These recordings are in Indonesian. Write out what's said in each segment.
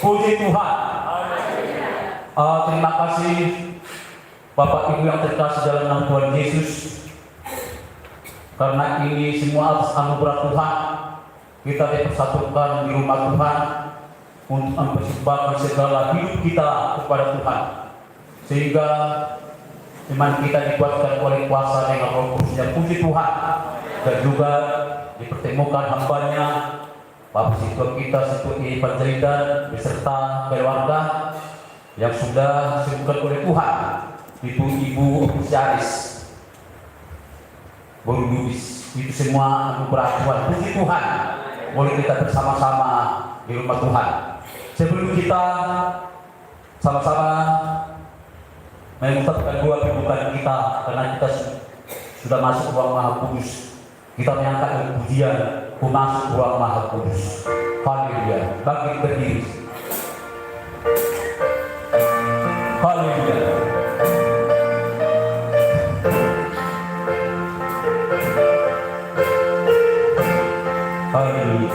Puji Tuhan. Terima kasih Bapak Ibu yang terkasih dalam nama Tuhan Yesus. Karena ini semua atas anugerah Tuhan, kita dipersatukan di rumah Tuhan untuk mempersembahkan segala hidup kita kepada Tuhan, sehingga iman kita dikuatkan oleh kuasa dengan Roh Kudusnya. Puji Tuhan. Dan juga dipertemukan hambanya Bapak Siswa kita seperti Pak Jeridan beserta keluarga yang sudah disembuhkan oleh Tuhan, itu Ibu Spesialis Baru Lubis. Itu semua anugerah Tuhan. Puji Tuhan, boleh kita bersama-sama di rumah Tuhan. Sebelum kita sama-sama mengucapkan doa pembukaan kita, karena kita sudah masuk ruang Maha Kudus, kita mengangkat pujian masuk ruang Maha Kudus. Haleluya. Bangkit berdiri. Haleluya. Haleluya.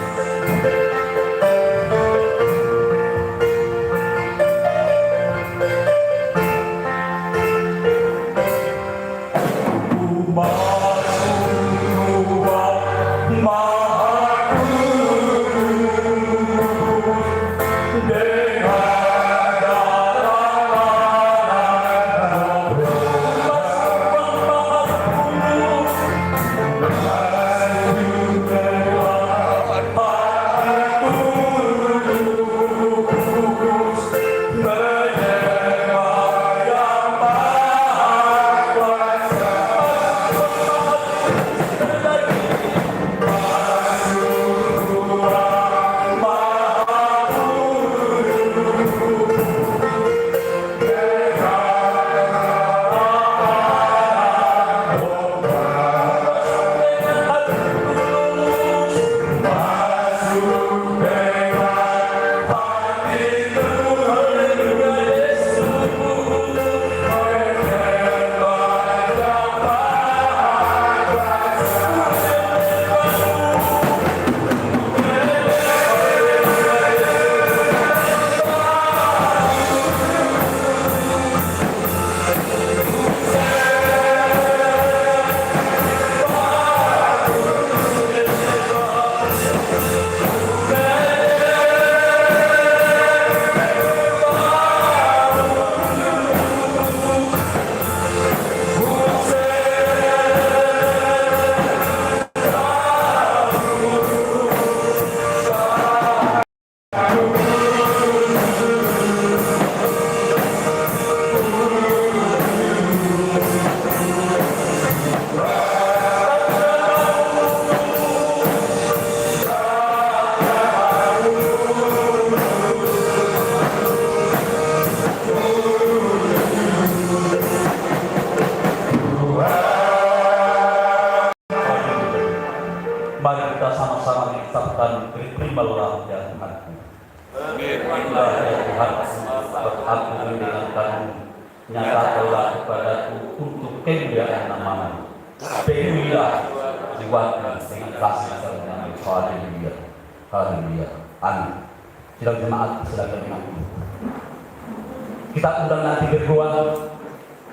Kita undang nanti berdoa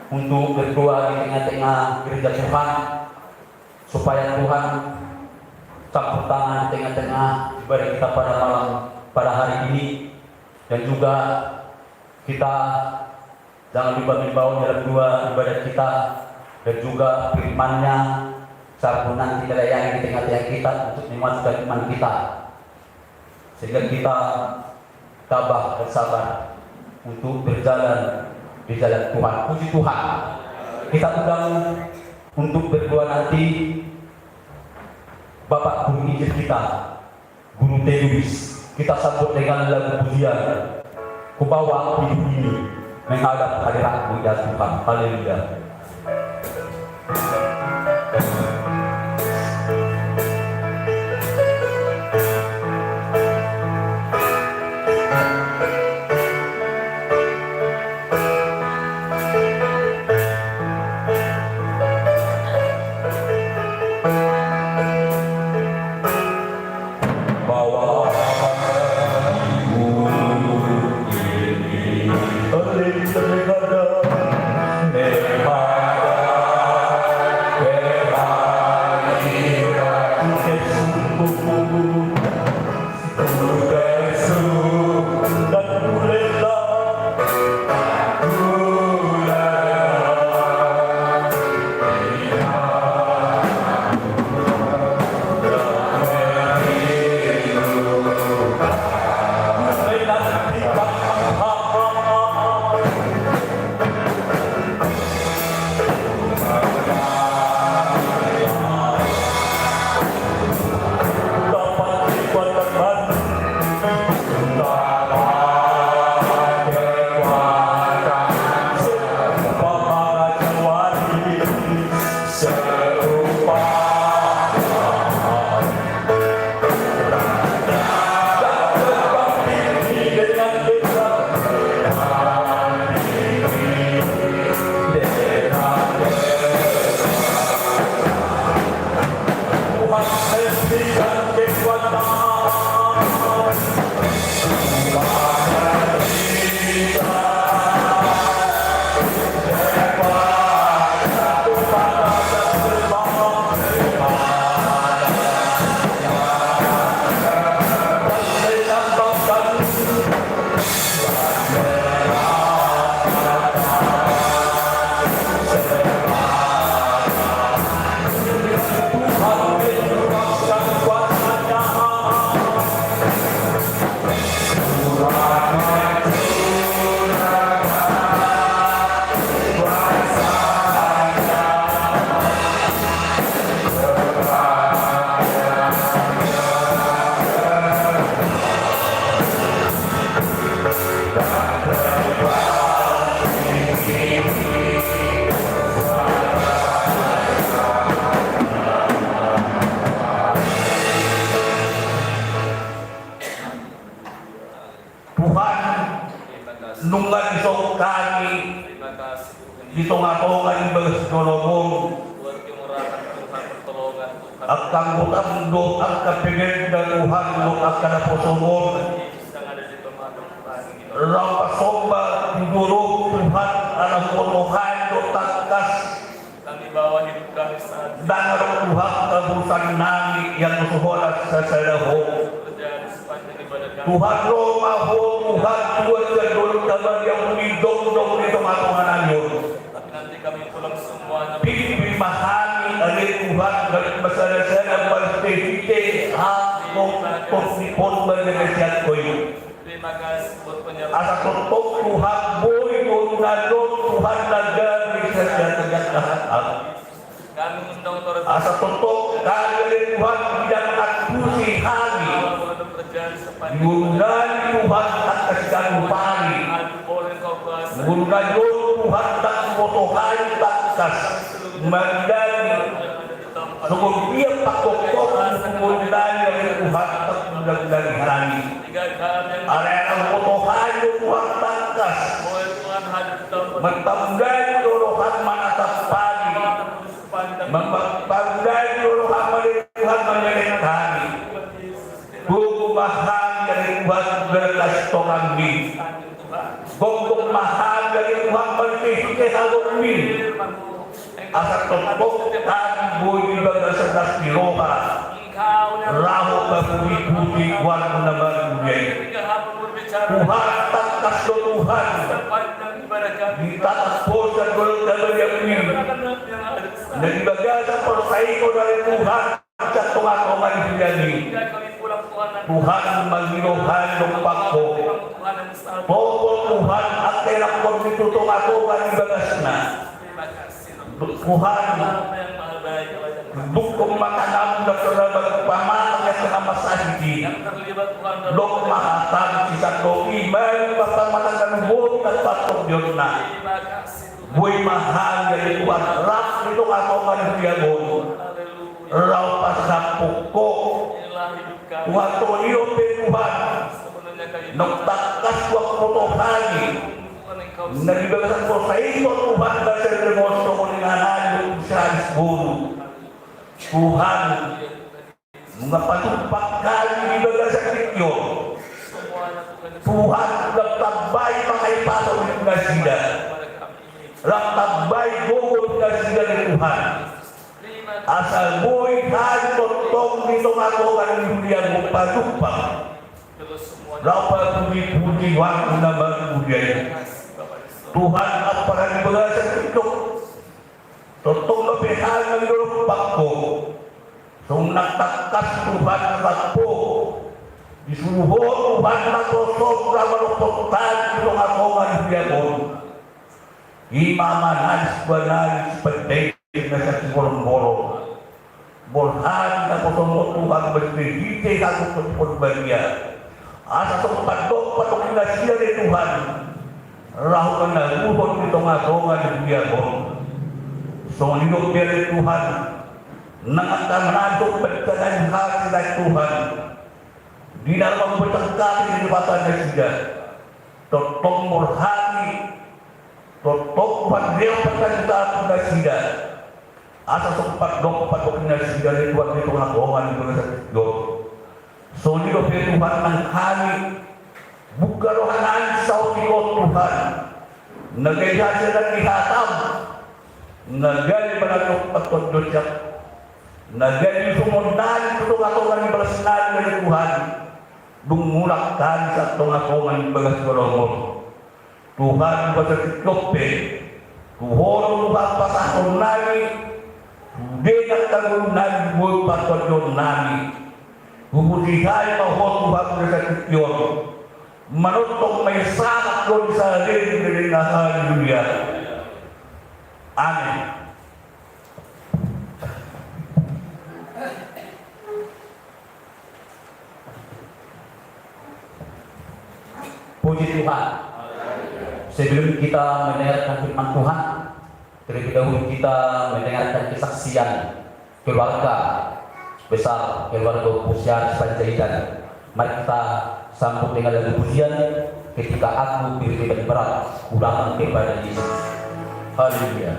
untuk berdoa di tengah-tengah gereja Tuhan, supaya Tuhan campur tangan di tengah-tengah ibadah kita pada hari ini, dan juga kita jangan lupa membawa dalam dua ibadah kita dan juga firman-Nya, saat nanti dilayani di tengah-tengah kita untuk memuaskan iman kita, sehingga kita tabah dan sabar untuk berjalan di jalan Tuhan. Puji Tuhan. Kita undang untuk berdoa nanti Bapak Guru Injil kita, Guru Tedubis. Kita sambut dengan lagu pujian, Ku bawa hidup ini menghadap hadirat-Mu ya Tuhan. Haleluya. Bawa ibu Tuhan, nungan isong kami dito nga po ngayon bersolomon ang kangutando ang kapingin na Tuhan mo ang kanaposomon rapasomba siguro Tuhan alam mo Tuhan do tangkas dangarong Tuhan kabusan namin yang musuholat sa salaho Tuhan Roma ho Tuhan Tuhan sa dulong naman yang umidong-dong nito matunganan yun Pilipin mahami alin Tuhan galit masala-sala pagpipite hakong pagpipon managasiat ko yun asa tutok Tuhan boy kung nalong Tuhan nagagawin sa siya lahat asa tutok kagaling Tuhan tidak mengakusi hami Gundan Tuhan at kasigandupani Gundan Tuhan tak motohan takas Magdali Sumumpiya pakokok Gundan yang Tuhan tak magdali harani Are ang motohan Tuhan takas Magtamday Tuhan manatapani Magtamday Tuhan Tuhan manyalikani Bumahan dari Tuhan berlastoran mi Gogong mahal dari Tuhan berkisih halong mi Asal topok tani boy bagasadas di roha Raho kabudi-budi warna naman bugay Tuhan takas do Tuhan Ditatas po sa gulong yang mi Nagibagasan porosay ko dari Tuhan Sa tunga-tungan bugay Tuhan maginuhan ng pako Pokok Tuhan at kailang kong ditutong ako kanibagas na Tuhan Dukong makanam na karabag pamangit na masahidi Dok mahatag isa ko Iman papamanang buong at patong yun na Buhay mahal na Tuhan Rak nito ako kanibagas Raw pasapok ko Tuhan tuliyo Tuhan nagtakas wak motohani nagibagasan ko sa iyo Tuhan dahil sa remosto ko ninanayon sa Lisbon Tuhan mga patumpak kali ibagasan ninyo Tuhan nagtabay mga ipasaw na sila nagtabay gugol na sila ni Tuhan asal mo'y totong dito nga ko ang dunia mo palupa dapat budi-budi waktu naman budaya Tuhan at pananibagasang ito totong nabihan ng lupak ko so nagtakas Tuhan po disuho Tuhan na to sobra malupotan dito nga ko ang dunia mo imamanas banalis penting na sa sigurong-gurong Burhan na kutumot Tuhan berbibite ako kutupon baniya asa itong patok na siya ni Tuhan raho ka na luhon nito nga tonga ni Biya ko so nilog niya ni Tuhan nangatanadok pagkanan hati na Tuhan di na naman bertangkati ni batan na siya totong murhani totong pandiyaw pagkantaan na siya asa sempat patok na siya ni Tuhan nito nga tonga nito na sa Diyos so nilo Tuhan ng kami bukarohanan sa utiko Tuhan nagaya siya ng ihatam nagaya malatok patundot siya nagaya sumundan ito nga tonga ni balasnan ni Tuhan bungulakkan sa tonga ni balasnan Tuhan basa tiklope Tuhan pasahon namin hindi nagtagunan mo patundot namin Bubutihay mahot Tuhan sa kityon manutong may sakat doon sa rin na haleluya. Amen. Puji Tuhan. Sebelum kita mendengarkan firman Tuhan, terlebih dahulu kita mendengarkan kesaksian keluarga besar keluarga Pusiar Panjaitan. Mari kita sambut dengan lagu pujian ketika aku berbeban berat ulangan kepada Yesus. Haleluya.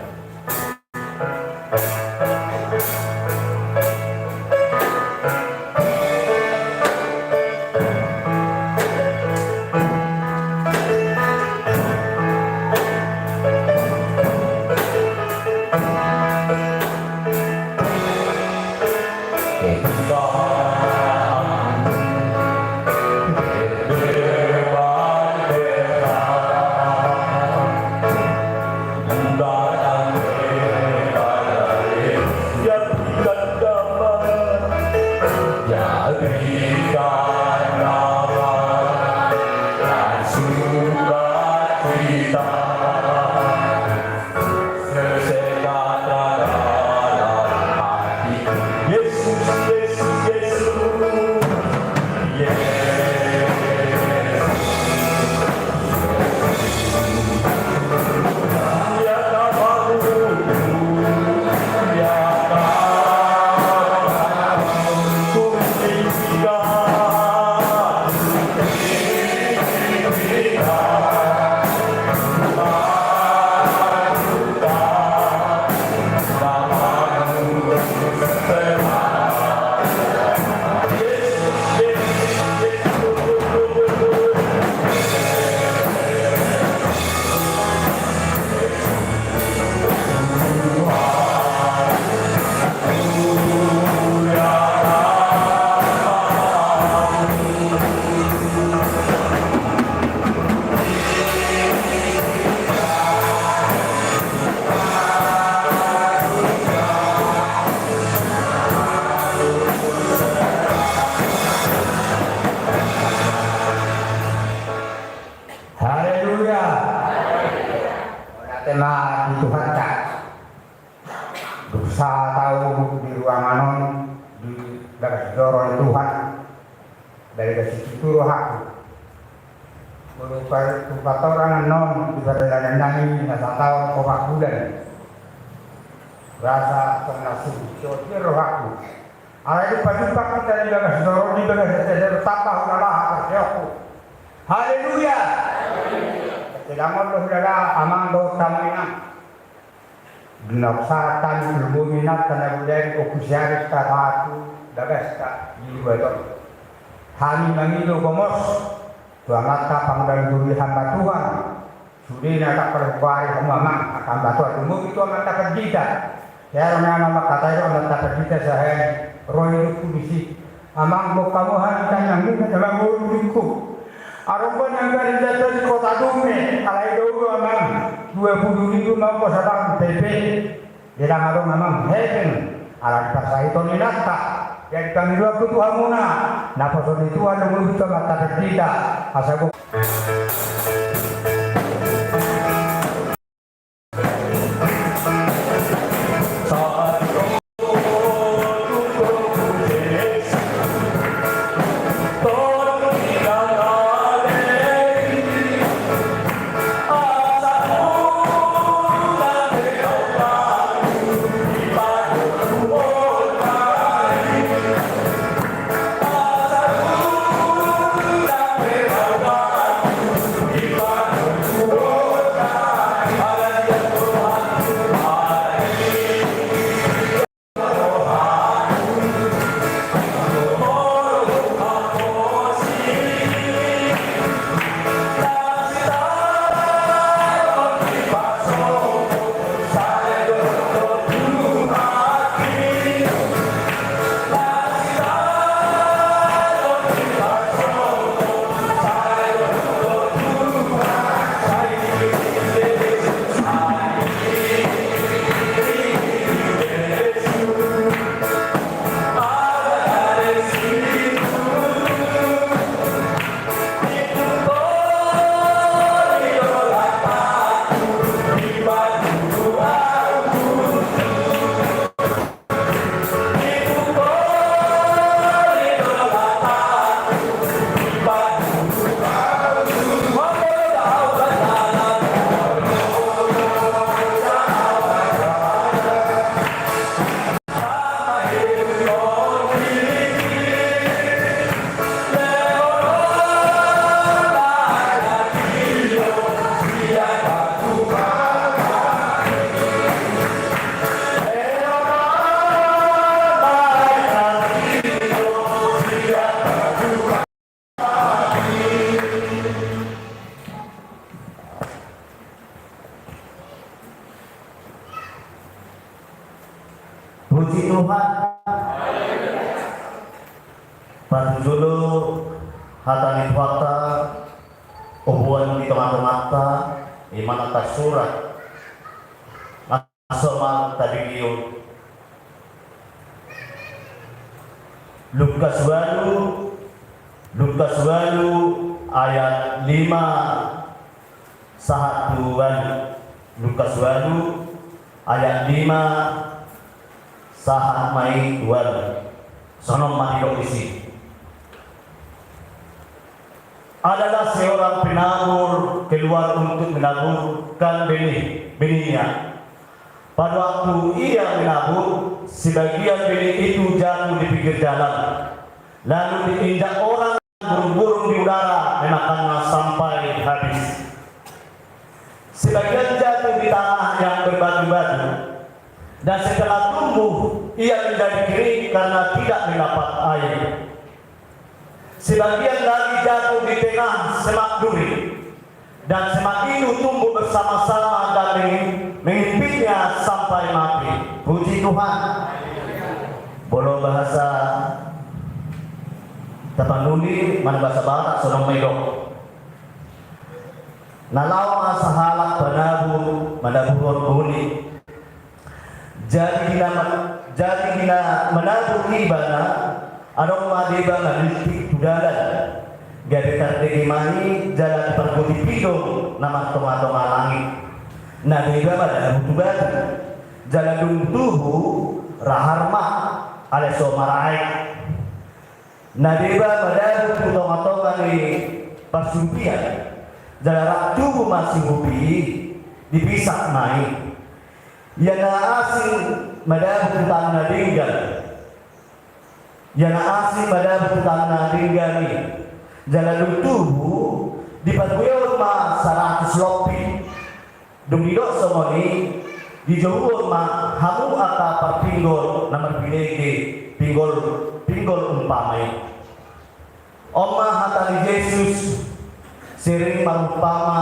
Tema di Tuhan tak dosa tahu di ruangan di gagas dorong Tuhan dari kasih itu rohaku berupa orang non di perjalanan nyanyi nasa tahu kopak bulan rasa pengasih coba rohaku ala itu pagi-pagi kita di gagas dorong di gagas tambah ulah aku haleluya. Sedangkan saudara amang do tamina gnapsatan luminat kana budaya okusiaris ta batu dagasta jiwa hani mangido gomos tuangata pangdang duri hamba Tuhan sudina tak perbai mamang akan batu tunggu itu amata kerjita ya nama kata itu amata kerjita sahen roy kudisi amang bo kamu han tanya ngi dalam urutku Arumpan yang dari jatuh di kota Dume, alai dulu memang 20.000 mampu sedang PP, dia ngarung memang heaven, alai pasai itu ninata, jadi kami dua Tuhan muna, napa sodi Tuhan yang kita mata kita, asal Tuhan. Pada dulu hatani fakta hubungan di tengah-tengah iman atas surat asal tadi video Lukas walu ayat 5 sahatuan. Lukas walu ayat 5 sahat mai wal sonom manidok isi adalah seorang penabur keluar untuk menaburkan benihnya. Pada waktu ia menabur, sebagian benih itu jatuh di pinggir jalan, lalu diinjak orang burung-burung di udara memakannya sampai habis. Sebagian jatuh di tanah yang berbatu-batu, dan setelah tumbuh ia menjadi kering karena tidak mendapat air. Sebagian lagi jatuh di tengah semak duri, dan semak itu tumbuh bersama-sama dan menghimpinya sampai mati. Puji Tuhan. Bolo bahasa Tapanuli, mana bahasa Batak, sonong medok. Nalau masahalak menabur buni. Jadi dina menabur ibana, adong madeba ngalitik tudalan. Gade terdegi mani jalan perguti pidong nama toma-toma langit. Nadeba pada batu jalan duntuhu raharma aleso marai. Nadeba pada toma-toma ni pasumpian jalan raktubu masih hubi dipisah naik. Yana asing madab tanah tinggal. Yana asing madab tanah tinggal ni. Jalan tubuh di paguyod ma 100 lopi. Dumidok semua ni dijauh ma hamu aka perpinggol nama pilih pinggol umpamai. Oma hatani Yesus sering marumpama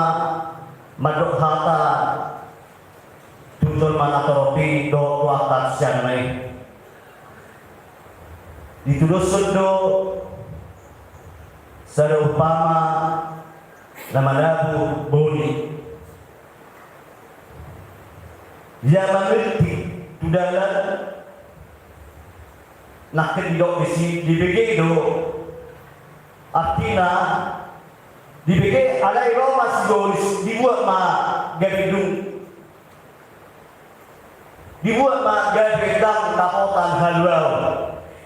madok hata tuntun mana toropi do atas janai dituduh sundo sada upama nama dabu boni ya mengerti tudalan nak kedidok isi dibege do artina dibege alai romas golis dibuat ma gadidung dibuat ma gadidang tapotan halwal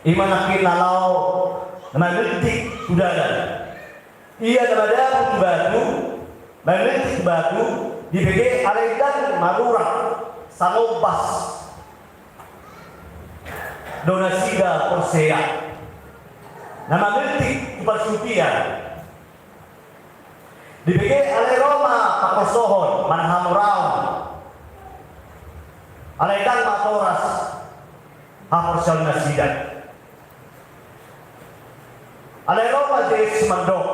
imanakin nalau mengerti tudalan ia dalam batu dibege alaidan malurak sanobas donasiga persea nama mengerti persupian dibege alai Roma pakosohon manhamurau alaidan matoras haporsion nasidan alai Roma Yesus mandok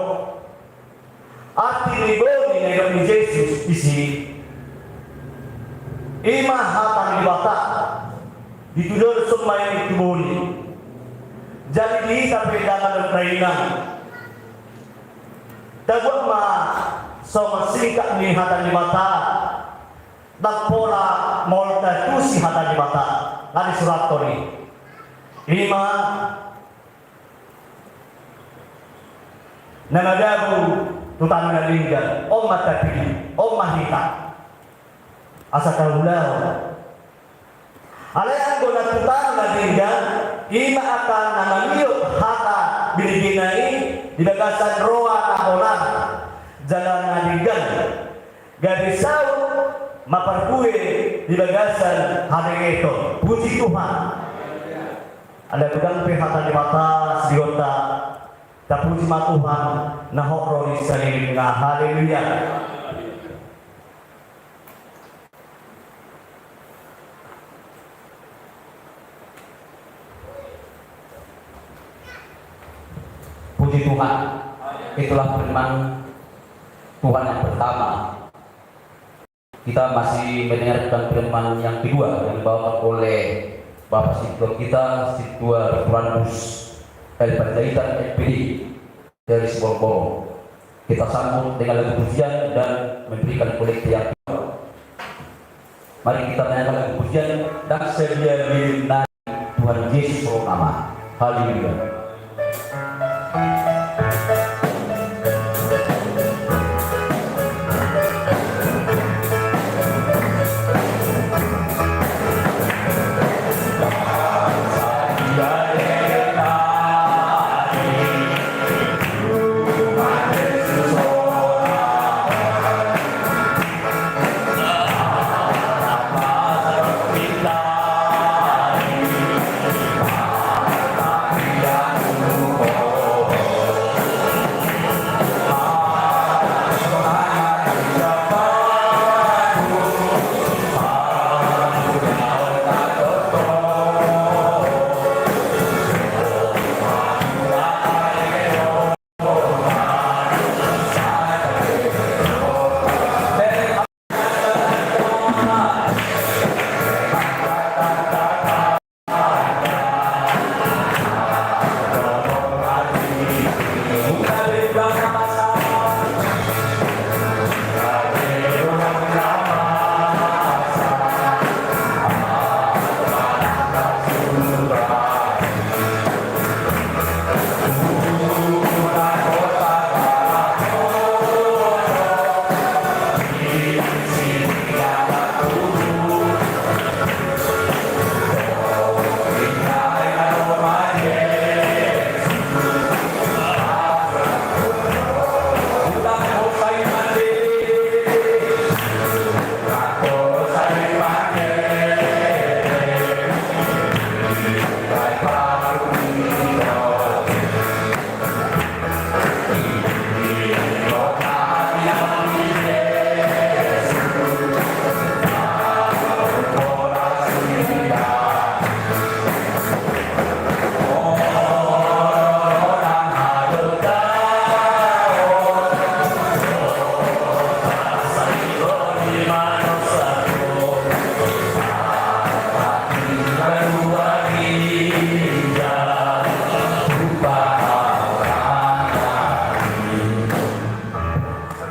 arti liboni negeri Yesus isi ima hatan di batak ditudur semua yang diboni jadi di sampai dengan Ukraina dapat ma sama singkat ni hatan di batak dan pola molta tu si hatan di batak ngadi surat tori ima nangadabu tutang na linggan o matapili o mahita asa kahulau alayan ko na tutang na linggan ima akan namangiyot hata biniginai di bagasan roa na holang jalan na linggan gadisau maparkuwe di bagasan hari itu. Puji Tuhan ada pedang pihak di mata siota tapuji ma Tuhan nahok roli salin nga haleluya. Puji Tuhan, itulah firman Tuhan yang pertama. Kita masih mendengarkan firman yang kedua yang dibawakan oleh Bapak Situa kita, Situa Randus El Panjaitan FPD dari Sibolong. Kita sambut dengan lagu pujian dan memberikan kolektif yang mari kita menyanyikan lagu pujian dan sedia diri Tuhan Yesus nama. Haleluya.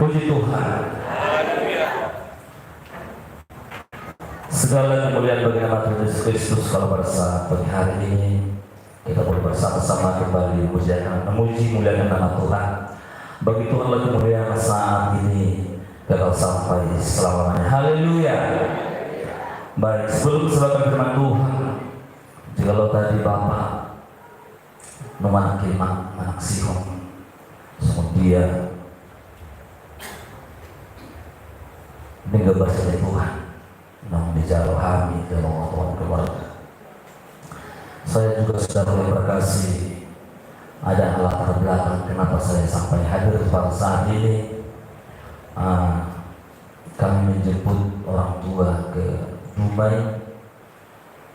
Puji Tuhan. Segala kemuliaan bagi nama Tuhan Yesus Kristus. Kalau pada saat pagi hari ini kita boleh bersama-sama kembali memuji muliakan nama Tuhan. Bagi Tuhan lagi kemuliaan saat ini kekal sampai selamanya. Haleluya. Baik, sebelum silakan firman Tuhan, jikalau tadi Bapak memaki anak Sihon, kemudian dengan bahasa Tuhan, namun dijauh kami ke Tuhan keluarga. Saya juga sudah boleh berkasih ada latar belakang kenapa saya sampai hadir pada saat ini. Kami menjemput orang tua ke Dubai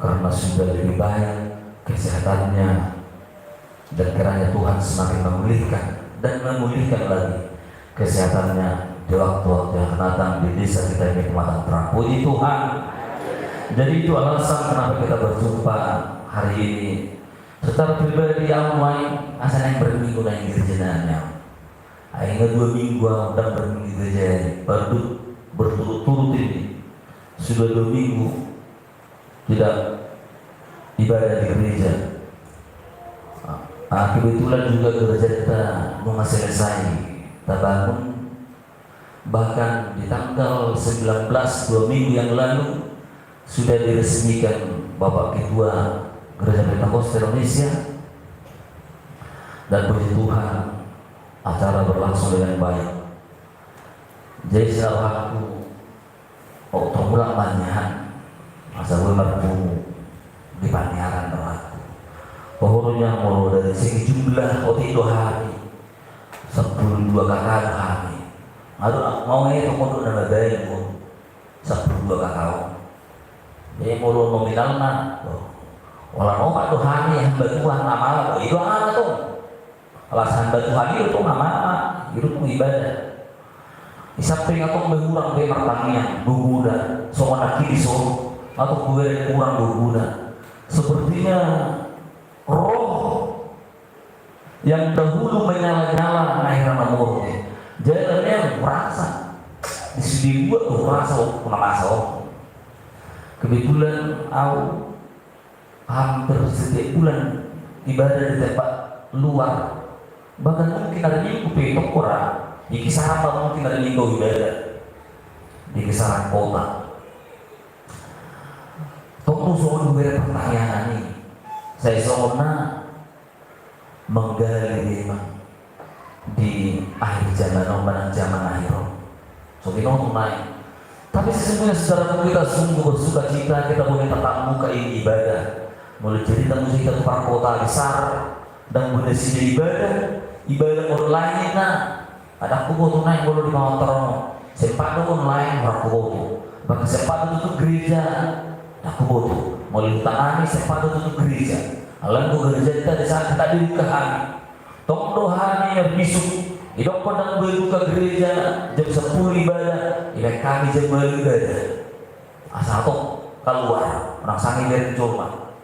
karena sudah lebih baik kesehatannya, dan kiranya Tuhan semakin memulihkan dan memulihkan lagi kesehatannya di waktu-waktu yang akan datang di desa kita ini kematang terang. Puji Tuhan. Jadi itu alasan kenapa kita berjumpa hari ini. Secara pribadi awalnya asal yang berminggu dan gereja akhirnya 2 minggu dan berminggu gereja berturut-turut ini sudah 2 minggu tidak ibadah di gereja. Kebetulan juga gereja kita mau selesai kita bangun, bahkan di tanggal 19 2 minggu yang lalu sudah diresmikan Bapak Ketua Gereja Pentakosta Indonesia, dan puji Tuhan acara berlangsung dengan baik. Jadi salah aku Oktober banyak masa gue marpu di Paniaran berlaku pokoknya mau dari segi jumlah itu hari 12 kakak hari aduh mau itu mau nama gaya pun 12 kakak jadi mau nominal mah walau omak tuh hari yang batuan nama itu apa tuh alasan batuan itu nama itu tuh ibadah di samping atau mengurang dari martangnya berguna soal kiri so atau gue kurang berguna sepertinya roh yang dahulu menyala-nyala akhirnya murni. Jalannya merasa di sini gua tuh merasa pernah masuk. Kebetulan aku hampir setiap bulan ibadah di tempat luar, bahkan mungkin ada minggu petok orang di kisaran mungkin ada minggu ibadah di kisaran kota. Tunggu soal dua pertanyaan ini, saya soalnya menggali memang di akhir zaman akhir. So kita naik. Tapi sesungguhnya secara kita sungguh bersuka cita kita boleh tatap muka ini ibadah. Mulai jadi tamu kita tukar kota besar dan boleh sini ibadah online na. Ada kubo tu naik boleh di bawah terong. Sempat online berkubo tu. Bahkan sempat tutup gereja. Ada kubo tu. Mulai tangani sempat tutup gereja. Alam ku gereja kita di saat kita dibukahan. Tok dohani yang bisu. Hidup pandang berbuka gereja jam 10 ibadah. Ibadah kami jam ibadah. Asal tok keluar orang sangi dari cuma.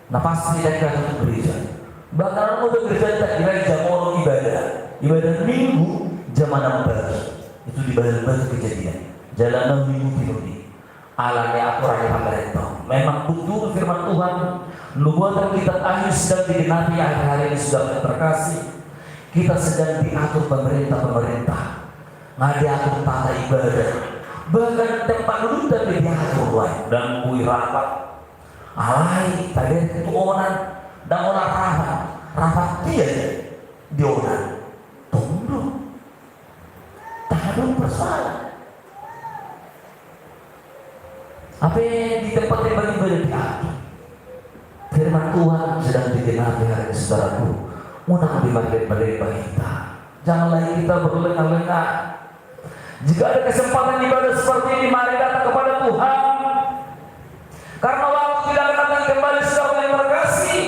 Nah pasti mereka satu gereja. Bahkan mau gereja tak kira jam orang ibadah minggu jam 6 pagi. Itu di batu kejadian. Jalanan minggu ini. Alamnya aturan yang pemerintah. Memang betul firman Tuhan. Nubuatan kita akhir sedang digenapi akhir hari ini sudah terkasih. Kita sedang diatur pemerintah. Nah diatur tata ibadah. Bahkan tempat duduk dan diatur dan bui rapat. Alai tadi ketuonan dan olah rapat dia dionan. Tunggu. Tak ada persoalan. Apa di tempat yang beribadah diatur. Firman Tuhan sedang digenapi hari ini saudaraku. Mudah dimakai pada kita. Jangan lagi kita berlengah-lengah. Jika ada kesempatan ibadah seperti ini, mari datang kepada Tuhan. Karena waktu tidak akan datang kembali saudara yang terkasih.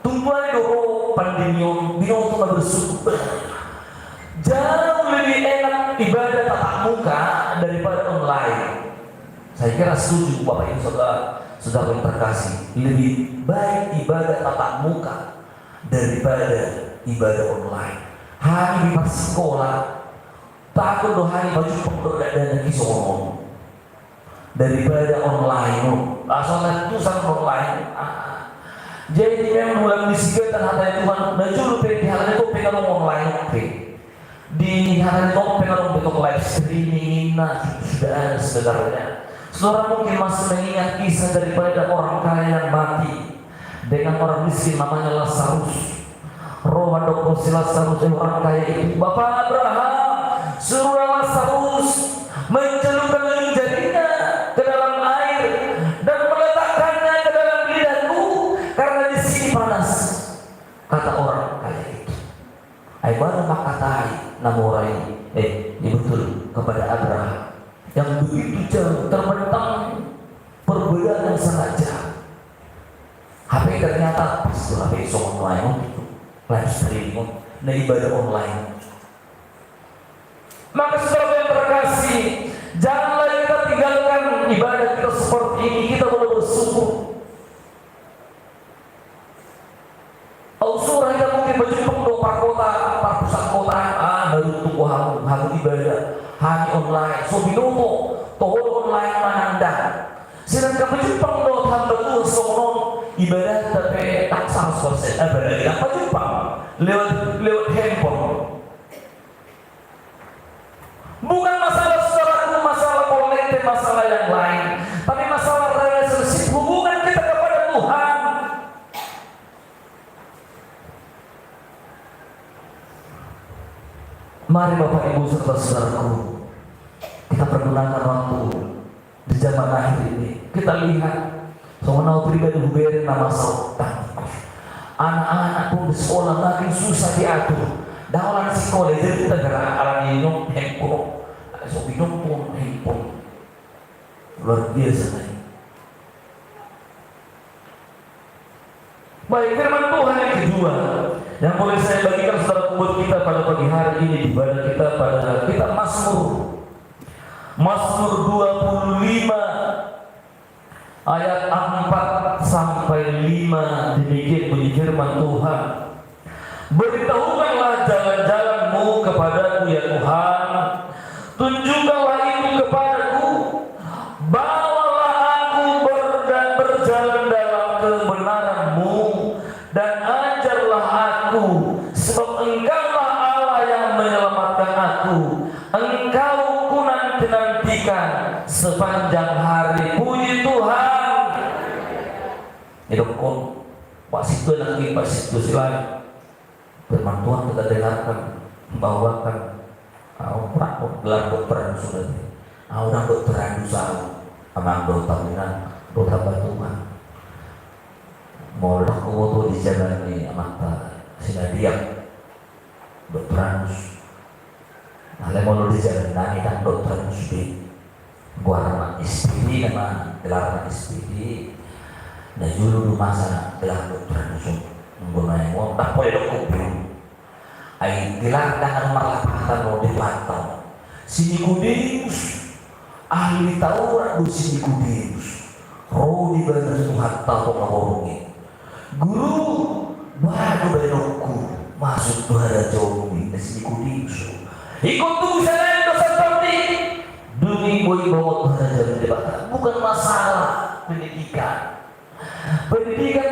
Tumpuan dulu pandemium, bingung itu bersyukur. Jauh lebih enak ibadah tatap muka daripada online. Saya kira setuju Bapak Ibu Saudara yang terkasih. Lebih baik ibadah tatap muka daripada ibadah online. Hari di sekolah takut dohani baju pondok dan kisah daripada online. Asalnya tulisan online. Jadi memang mulai disikirkan hati Tuhan. Dan juru di hal itu pengen online. Di hal itu pengen bentuk live streaming. Nah sudah ada sebenarnya. Saudara mungkin masih mengingat kisah daripada orang kaya yang mati dengan orang miskin namanya Lazarus. Roh dok si Lazarus orang kaya itu. Bapak Abraham suruh Lazarus mencelupkan jarinya ke dalam air dan meletakkannya ke dalam lidahku karena di sini panas. Kata orang kaya itu. Aibana makatai nama orang ini betul kepada Abraham. Yang begitu jauh terbentang perbedaan yang sangat jauh. HP ternyata pas HP online itu live streaming, nah ibadah online. Maka saudara yang terkasih, janganlah kita tinggalkan ibadah kita seperti ini. Kita boleh bersyukur. Surah kita mungkin berjumpa doa kota, pusat kota, baru tuh hamu ibadah. Hanya online, so binomo, tohol online mananda. Sedangkan berjumpa doa hamba Tuhan sonon ibadah tapi tak 100%. Berarti apa jumpa lewat handphone. Bukan masalah saudaraku, masalah kolektif, masalah yang lain, tapi masalah relationship hubungan kita kepada Tuhan. Mari Bapak Ibu serta saudaraku, kita pergunakan waktu di zaman akhir ini. Kita lihat semua pribadi hubungan nama sautan. Anak-anak pun di sekolah makin susah diatur. Dalam sekolah jadi kita gerak alam minum handphone, so minum pun handphone. Luar biasa. Baik, firman Tuhan yang kedua yang boleh saya bagikan saudara buat kita pada pagi hari ini di ibadah kita pada kita Mazmur Mazmur 25 ayat 4 sampai 5, demikian bunyi firman Tuhan. Beritahukanlah jalan-jalanmu kepadaku ya Tuhan, tunjukkanlah itu kepadaku. Bawalah aku berjalan dalam kebenaran-Mu, dan ajarlah aku, sebab Engkaulah Allah yang menyelamatkan aku. Engkau ku nanti-nantikan sepanjang hari. Puji Tuhan. Hidupku Pak Situ lagi, Pak Situ silai firman Tuhan kita dengarkan, membawakan orang gelar dokteran sudah, orang dokteran usah amang dokteran Tuhan mau lah kau tuh di jalan ini amata sinadiak dokteran ale mau di jalan nani kan dokteran di gua nama istri nama gelar istri dan juru rumah sana gelar dokteran menggunakan uang tak boleh dokter ay gelar dengan marlapatan lo di Platau si Nikodemus ahli Taurat do si Nikodemus roh di badan Tuhan tahu ngomongin guru baru benokku masuk bahara jauh di si Nikodemus ikut tuh saya itu seperti demi boy bawa bahara jauh di Batak. Bukan masalah pendidikan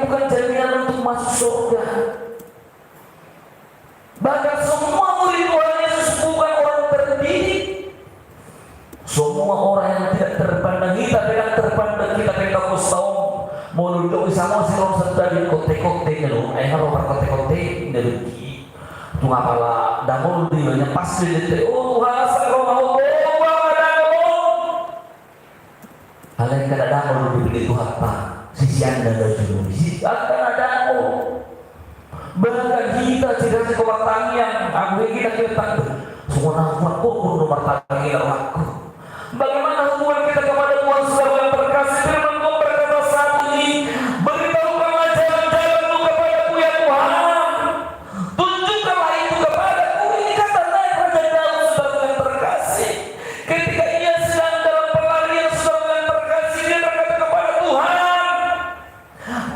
bukan jaminan untuk masuk surga. Bahkan semua murid Tuhan Yesus bukan orang terdidik. Semua orang yang tidak terpandang kita, tidak terpandang kita kita kosong. Mau duduk sama si orang sedang kote-kote kalau harus berkote-kote dari itu ngapalah damul di banyak pasti itu hasa roh Hal-hal kada damul di begitu apa sisian dan dulu sisian kada damul. Bahkan kita tidak sekolah tangian, aku kita semua nafas pun nomor tangian aku. Bagaimana hubungan kita kepada Tuhan Saudara yang terkasih? Firman Tuhan berkata saat ini, beritahukanlah jalan-jalanmu kepadaku ya Tuhan, tunjukkanlah itu kepadaku. Ini kata naik Raja Daud Saudara yang terkasih. Ketika ia sedang dalam pelarian Saudara yang terkasih, dia berkata kepada Tuhan,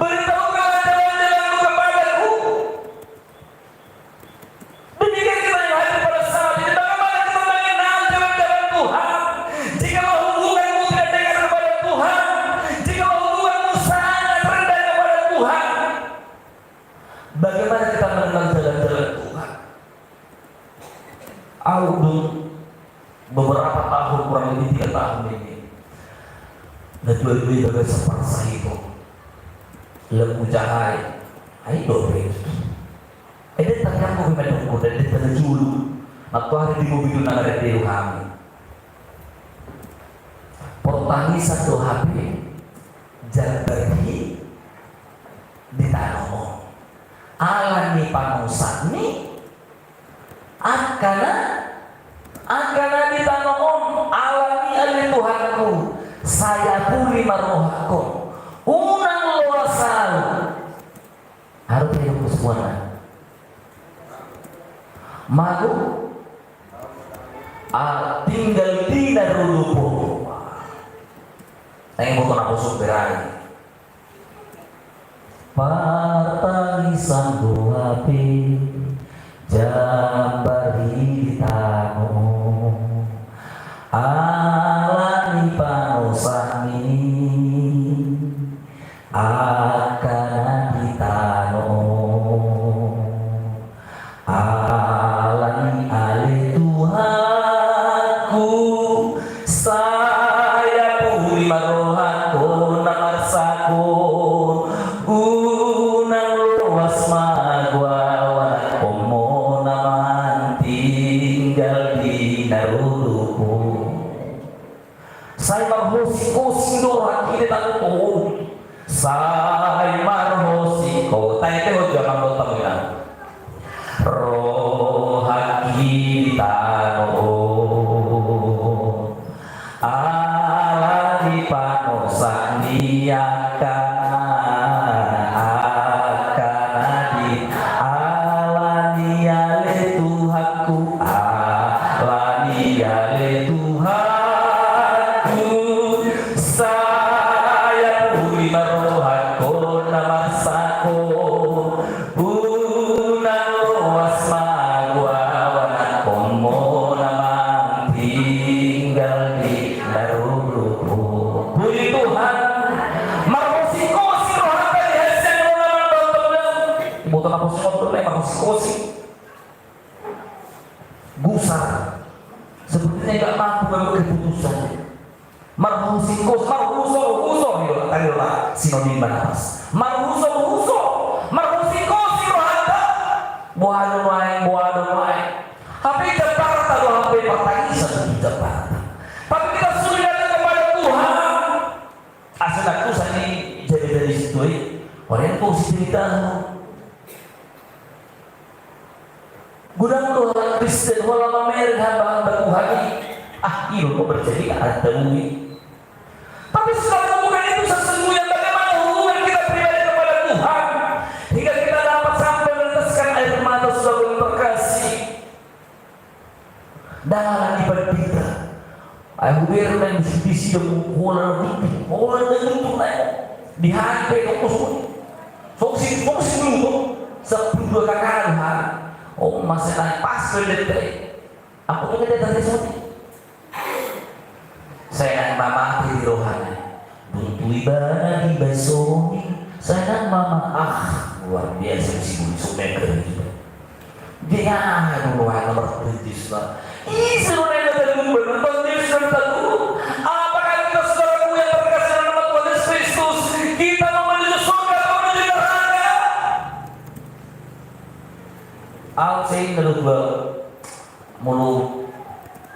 beritahukanlah jalan-jalanmu kepadaku. Demikian kita yang hadir pada saat ini, bagaimana kita mengenal jalan-jalan Tuhan? Jikalau hubunganmu tidak dekat kepada Tuhan, jikalau hubunganmu sangat rendah kepada Tuhan, bagaimana kita mengenal jalan-jalan Tuhan? Aku beberapa tahun, kurang lebih 3 tahun ini, dan dua-dua bagai separsa itu lembu cahaya ayo dobre ada tanya aku memang dan ada tanya julu atau hari di mobil itu nggak ada dewa kami portangi satu HP jalan pergi di tanah alani panusani akana di tanah alani alani Tuhanku saya puri marohaku unang luasal harus hidup semua malu tinggal di darudupo yang bukan aku supirani partangisan duapi jambari tano alani panosani akan ditano alani ali Tuhanku saya puri marohanku namarsaku unang luas magwawan komo naman tinggal di naruduku saya marhosiko sindoran kini tanong say marhosiko tayo tayo jangan lo tamuyan rohaki tano alani panosan akanadi alani ale Tuhanku alani ale Tuhan gusar, sepertinya nggak mampu mengambil keputusan. Marhusingkos, marhusor, gitu tadi lah sinonim bahas. Marhusor, marhusingkos itu ada. Buah lain. Tapi Jakarta atau HP pertanyaan di Jakarta. Tapi kita sudah datang kepada Tuhan. Asal aku ini jadi dari situ. Orang itu cerita. Gudang doa Kristen, walau Amerika bahkan Tuhan ini, kok berjadi ada bumi. Tapi setelah bukan itu sesungguhnya bagaimana hubungan kita pribadi kepada Tuhan hingga kita dapat sampai meneteskan air mata saudara terkasih dalam ibadah kita. Aku biar dan bisi dan orang itu di hati kau fokus dulu sebelum kakak masih naik pas berdiri. Aku tuh kita dari sini. Saya mama di rohani, buntu ibadah di basoni. Saya mama luar biasa si buntu meker gitu. Dia dulu nomor kritis lah. Ih sebenarnya dari benar benar serta dulu. Apakah kita saudaraku yang terkasih dalam nama Tuhan Yesus Kristus kita mau menuju surga atau menuju neraka? Aku saya kedua mulu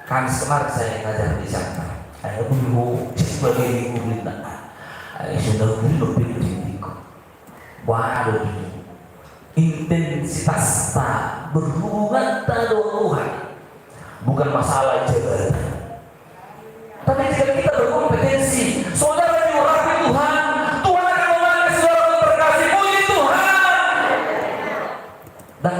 kan kemarin saya ngajar di sana. Saya dulu sebagai ibu bina, saya sudah dulu berdidik. Waduh, intensitas tak berhubungan tak Tuhan, bukan masalah jabatan. Tapi jika kita berkompetensi, saudara diurapi Tuhan, Tuhan akan memanggil saudara terkasih. Puji Tuhan. Dan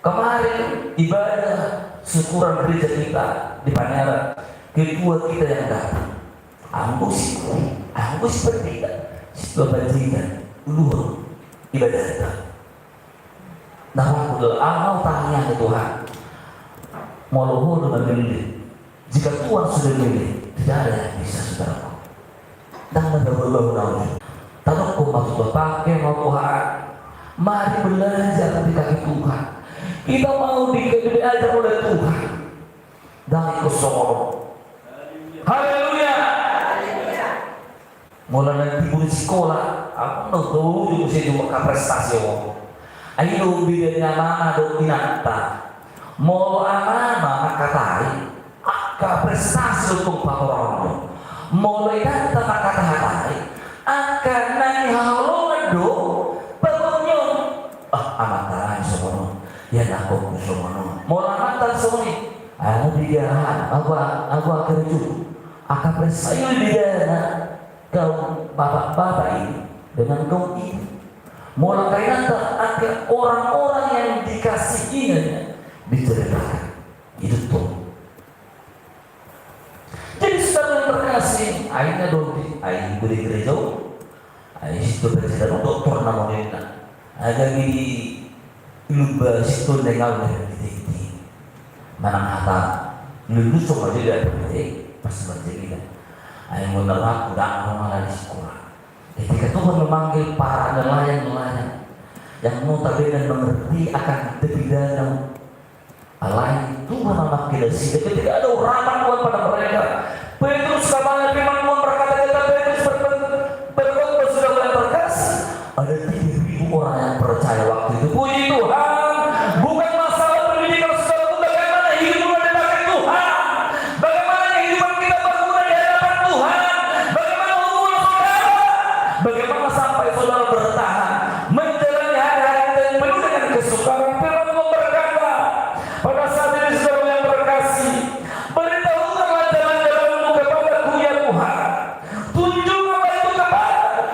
kemarin ibadah syukuran gereja kita di Panera, kedua kita yang datang. Aku sih berbeda. Bapak Jika, luhur ibadah kita. Nah, aku awal tanya ke Tuhan, mau luhur dengan milih. Jika Tuhan sudah milih, tidak ada yang bisa saudaraku. Dan berbau-bau. Tapi aku maksud Bapak, mau Tuhan, mari belajar di kaki Tuhan. Kita mau diajar oleh Tuhan dan ikut solo. Haleluya. Mulai nanti di sekolah, aku tahu juga sih cuma prestasi. Ayo bedanya mana do binata. Mau anak katai, prestasi untuk pahoran. Mulai data kata-katai, akan nani halongan do, pokoknya amat lain semua. Ya aku semua. Mulai mantan semua. Aku dia, aku kerja. Akan prestasi dia. Kau bapak-bapak ini dengan kau ini mulai kaitan agar orang-orang yang dikasihinya diceritakan itu tuh. Jadi setelah yang terkasih akhirnya dong akhirnya beri gereja akhirnya situ bercerita dokter namanya ada di lupa situ dengar dari titik mana kata lulus cuma jadi ada pas bercerita. Ayah menerap udah malah di sekolah. Ketika Tuhan memanggil para nelayan-nelayan yang notabene mengerti akan terpidana lain, Tuhan memanggil sih. Ketika ada urapan Tuhan pada mereka, Petrus katanya firman Tuhan berkata kepada Petrus berkhotbah sudah mulai terkasih. Ada 3.000 orang yang percaya waktu itu. Puji Tuhan. Bukan masalah pendidikan saudara, bagaimana hidup di hadapan Tuhan. Bagaimana kehidupan kita berguna di hadapan Tuhan. Bagaimana hubungan saudara. Bagaimana sampai saudara bertahan menjalani hari-hari dan penuh dengan kesukaran. Firman Tuhan berkata pada saat ini saudara yang terkasih, beritahukanlah jalan-jalanmu kepadaku ya Tuhan. Tunjukkanlah itu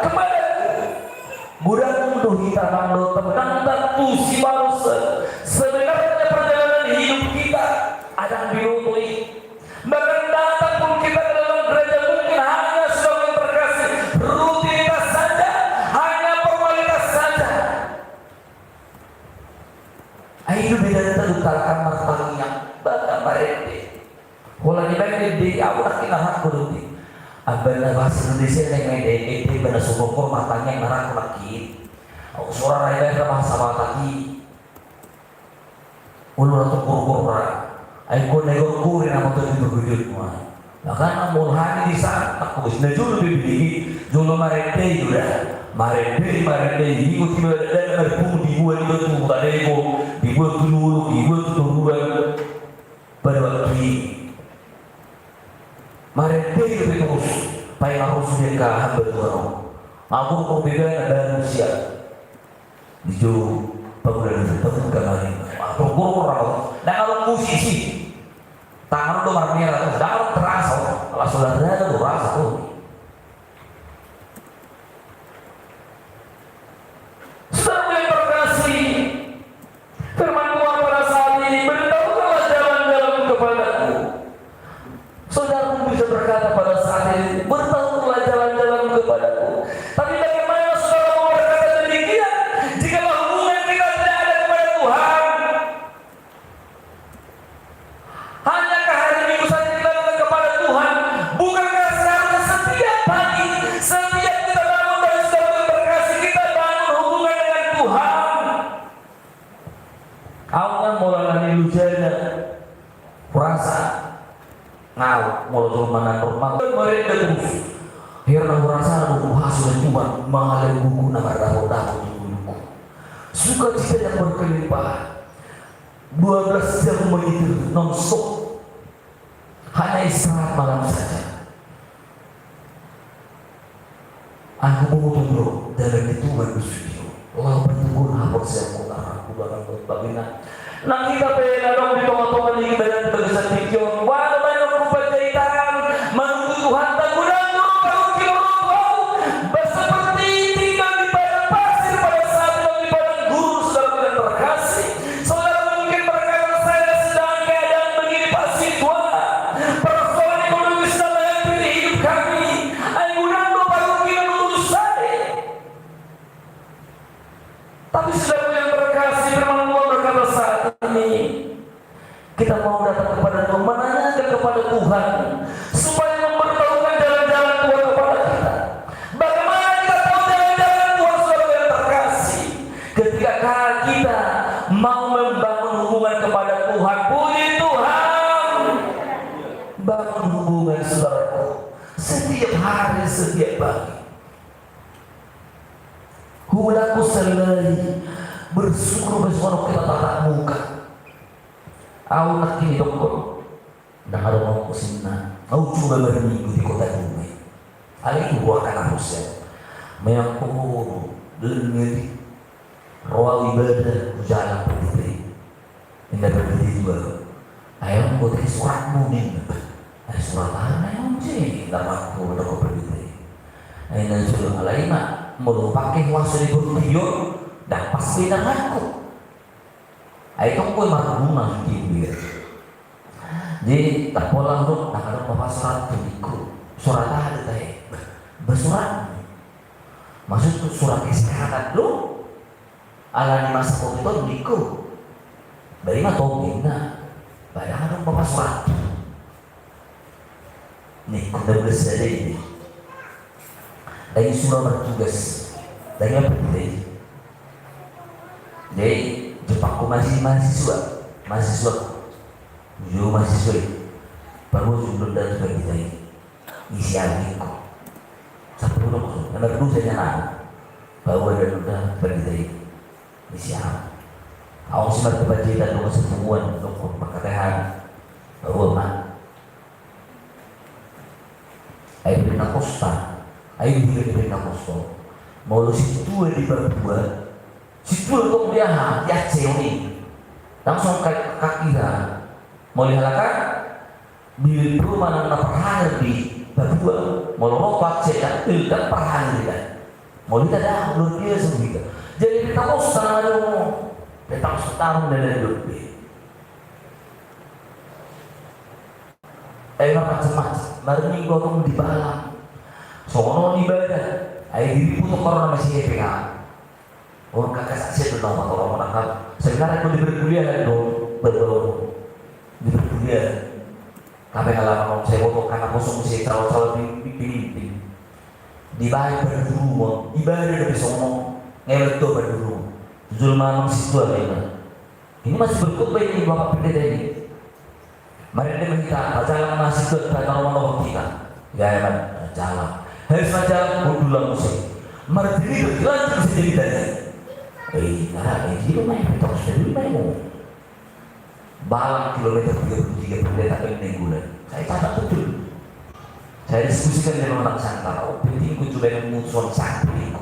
kepadaku. Budak untuk kita nangdo tentang tusi baru sebenarnya perjalanan hidup kita ada dirumui. Bahkan datang pun kita ke dalam gereja mungkin hanya sebagai terkasih rutinitas saja, hanya formalitas saja. Ayo beda kita utarakan martabatnya, bahkan mereka. Kalau kita di awal kita harus berhenti. Abang bahasa Indonesia yang itu benar sumber matanya yang narang lagi. Aku suara raya sama sama tadi. Ulu atau kur-kur aku negor kurin nama tuh bergujur semua. Bahkan mulhani di sana aku sudah jauh lebih tinggi, jauh marete juga, marete ini tiba dan berpung dibuat itu tadeko, dibuat dulu, dibuat turuan pada waktu ini. Marete itu terus, payah harus mereka hamba Tuhan. Aku berbeda ada manusia, dijauh bangunan kembali. Aku kurang, dan kalau musisi tangan udah warna merah, sedang terasa, kalau saudara itu terasa tuh. Saudara yang terkasih, firman Tuhan pada saat ini, beritahukanlah jalan-jalan kepadaku. Saudara pun bisa berkata pada saat ini, beritahukanlah jalan-jalan kepadaku. Tapi bagaimana saudara mau berkata demikian jika hubungan kita tidak ada kepada Tuhan? Hanyakah hari Minggu saja kita datang kepada Tuhan? Bukankah seharusnya setiap pagi, setiap kita bangun dan sudah berkasih kita bangun hubungan dengan Tuhan? Awalnya mulai lujanya merasa ngau, mulai mana normal, mereka terus. Hirna merasa aku hasil cuma mengalami buku nama daun-daun di buluku. Suka cita yang berkelimpahan. 12 jam begitu non-stop, hanya istirahat malam saja. Aku mau tunduk dalam itu manusia. Allah bertunggu hapus yang kota aku bakal berbagina. Nang kita pernah dong di tengah-tengah ini badan tegesan tikion. Wah, banyak rupa jahitan menunggu Tuhan tak guna baru kilo seperti tinggal di padang pasir pada saat di padang gurun saudara yang terkasih. Saudara mungkin berkata saya sedang keadaan begini pasti Tuhan. Persoalan ekonomi sedang mengakhiri hidup kami. Ayo guna baru kilo lulus saya. Tapi saudara yang terkasih firman Tuhan berkata saat ini kita mau datang kepada Tuhan, menanyakan kepada Tuhan supaya memberitahukan jalan-jalan Tuhan kepada kita. Bagaimana kita tahu jalan-jalan Tuhan saudara yang terkasih? Ketika kita mau membangun hubungan kepada Tuhan, puji Tuhan, bangun hubungan saudaraku setiap hari, setiap pagi. Hulaku selai bersyukur besok kita tatap muka. Aku nak kini dokter, dah ada mau kesina. Aku coba berminggu di kota Dumai. Ali itu akan harusnya. Menyangkut dengan roh ibadah jalan berdiri. Indah berdiri juga. Ayam buat suratmu nih. Surat apa yang sih? Dalam aku udah berdiri. Ayam juga alaina mau pakai uang seribu rupiah. Dan pasti dan aku. Ayo kamu marah gitu. Jadi tak pola untuk nak ada apa surat tuliku. Surat ada teh. Bersurat. Maksud surat kesehatan lu. Ala di masa COVID niku. Dari mana tobina? Padahal ada apa surat. Nih, kita bersama ini. Dari surah bertugas. Dari apa ini? Jadi Jepangku masih mahasiswa, baru sebelum dan sebagainya isi alinku. Satu dulu, karena dulu saya nyala, bahwa ada udah sebagainya isi al. Aku sempat kebaca dulu kesemuan untuk perkataan bahwa mah, ayo beri nakosta, ayo beri nakosta, mau lu situ di berdua. Situ untuk dia ya ceoni langsung kaki dah mau dihalakan di rumah nak perhal di berdua mau lompat cetak tidak perhal dia mau dia dah luar biasa begitu. Jadi kita mau setahun dan lebih macam-macam baru minggu aku di balang soalnya ibadah air diri pun orang masih pegang. Oh kakak saksi itu nama orang menangkap. Sekarang aku diberi kuliah dong, betul diberi kuliah. Tapi kalau saya foto karena kosong saya calon di dibayar berdua, ibadah dari sono ngewet tuh dulu. Zulma situ ada. Ini masih berkhutbah ini Bapak Pendeta ini. Mari dia minta jalan masih ke tanah kita. Ya kan, jalan. Harus saja mundulah musik. Mari diri lanjut bisa jadi tadi. Nah, ini rumah yang kita harus dari rumahmu. Balang kilometer 33 pendeta ke bulan. Saya catat betul. Saya diskusikan dengan orang Santara. Oh, pentingku juga yang musuh sakti.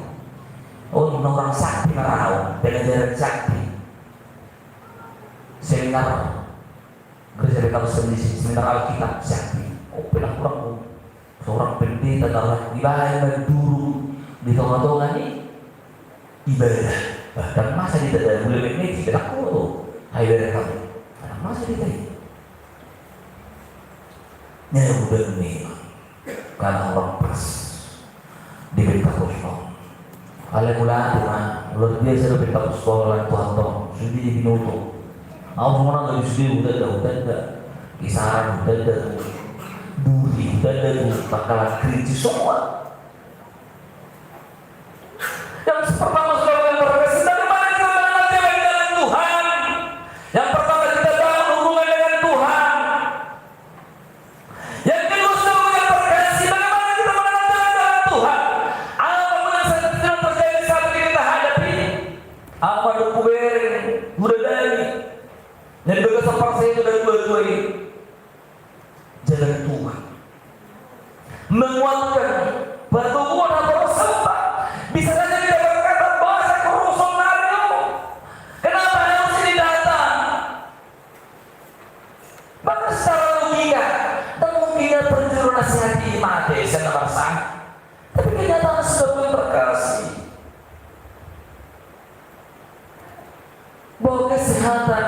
Oh, orang sakti narau dengan jalan sakti. Seminar gereja rekonsiliasi seminar Alkitab sakti. Oh, bilang kurang seorang pendeta dalam ibadah dulu di tengah-tengah ini ibadah. Bahkan masa tidak ada mulai ini tidak tahu. Hai dari kamu. Masa tidak ini. Nya udah nih. Karena orang pas di Pentakosta. Kalian mulai luar biasa di Pentakosta Tuhan Tuhan sudah di minuto. Aku mana nggak disuruh udah kisaran udah duri udah bakalan kritis semua. Yang pertama saudara yang berkasih dari mana kita menanti dengan Tuhan. Yang pertama kita bangun hubungan dengan Tuhan. Yang kedua saudara yang berkasih dari mana kita menanti dengan Tuhan. Apapun yang sedang terjadi saat ini kita hadapi, apa dokumen udah dari dan juga sempat saya itu dari dua ini jalan Tuhan menguatkan pertumbuhan atau sempat bisa saja kita berkata bahasa kerusuhan Mario. Kenapa harus ini datang? Bahkan secara logika dan mungkin penjuru nasihat iman desa nomor satu, tapi kenyataan sudah berkasih bahwa kesehatan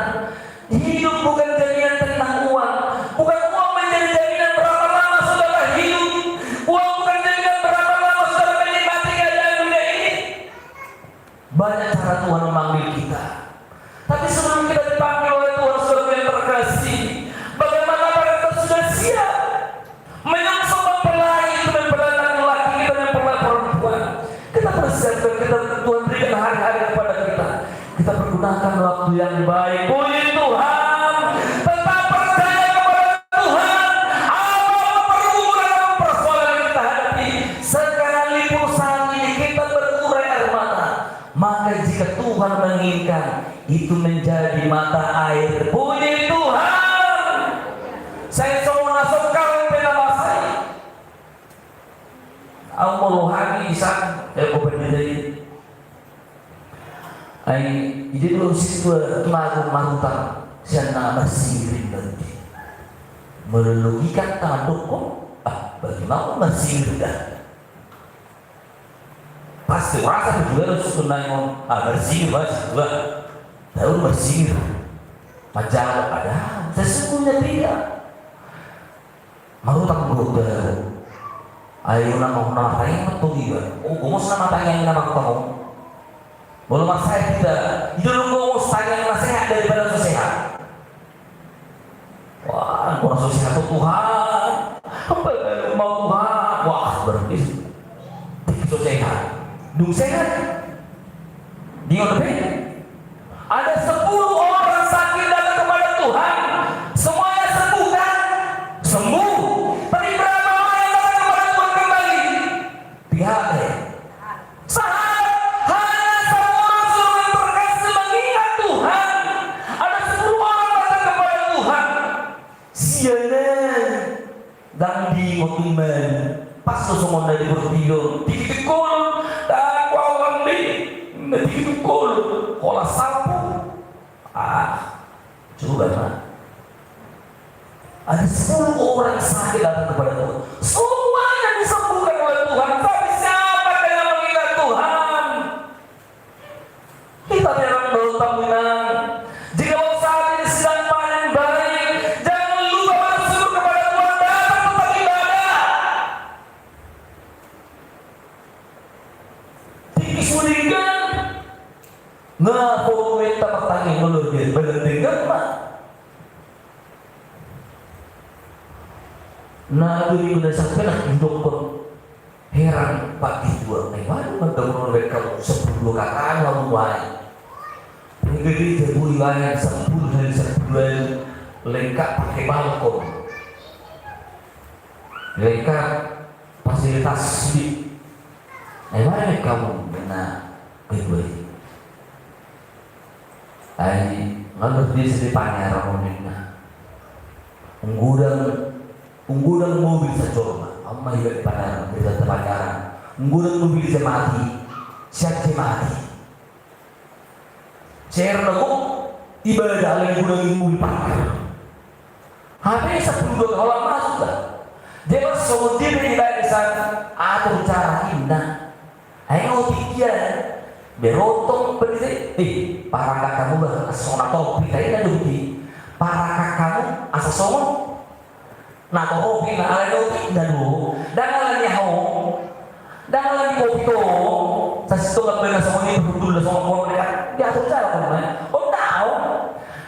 hidup bukan jaminan tentang uang, bukan uang menjadi jaminan berapa lama saudara hidup, uang bukan jaminan berapa lama saudara menikmati keadaan dunia ini. Banyak cara Tuhan memanggil kita, tapi sebelum kita dipanggil oleh Tuhan saudara yang terkasih, bagaimana kita sudah siap menyongsong mempelai itu mempelai laki-laki kita mempelai perempuan. Kita persiapkan, kita Tuhan berikan hari-hari kepada kita. Kita pergunakan waktu yang baik. Puji Tuhan. Tetap percaya kepada Tuhan. Apapun pergumulan dan persoalan yang kita hadapi, sekalipun saat ini kita berurai air mata, maka jika Tuhan menginginkan itu menjadi mata air. Puji Tuhan. Saya semua masukkan nama saya. Allah hari isang dari jadi dulu situ marutan siapa masih nanti melogikan tanduk kok bagaimana masih dah pasti rasa juga harus menang bersih juga tahu bersih majalah ada sesungguhnya tidak marutan berubah ayo nama tanya atau gimana mau sama tanya nama kamu. Belum saya tidak, hidup ngomong saya yang sehat daripada sehat. Wah, orang sehat itu Tuhan. Apa yang mau Tuhan? Wah, berarti itu sehat. Dung sehat. Dia lebih. Ada 10 orang sakit datang kepada Tuhan. Semuanya sembuh kan? Sembuh. Tapi berapa orang yang datang kepada Tuhan kembali? 3. Dan di motimen pas semua dari bertiga dikikul dan kawan di dikikul olah sapu coba kan ada 10 orang sakit datang kepada Tuhan semuanya disembuhkan oleh Tuhan tapi siapa yang mengingat Tuhan kita memang belum menang jika saat ini sedang panen baik jangan lupa bersyukur kepada Tuhan datang tempat ibadah tinggi sulingan nah kalau minta pertanyaan dulu dia benar-benar mah nah dulu udah sampai lah dokter heran pagi dua mana bertemu mereka 10 dua kakak lalu lain. Jadi jadi lain 10 hari sebulan lengkap pakai balkon, lengkap fasilitas suite. Mana kamu benar kedua? Ai ngalur di sini pangeran Romina. Unggudan mobil sejorma, amma hidup di pangeran bisa terpancaran. Unggudan mobil bisa mati, siap mati. Share aku ibadah lagi gudang mobil pangeran. Habis 10 orang masuk lah. Dia semua diri ibadah sana atur cara indah. Ayo pikir berotong berdiri, para kakakmu bah asona topi kayak ada bukti. Para kakakmu asa somo, nah topi nah ala topi dan dulu, dan ala nyaho, dan ala kopi to, sasi to nggak benar sama ini betul dah sama mereka diatur cara kan? Oh tahu,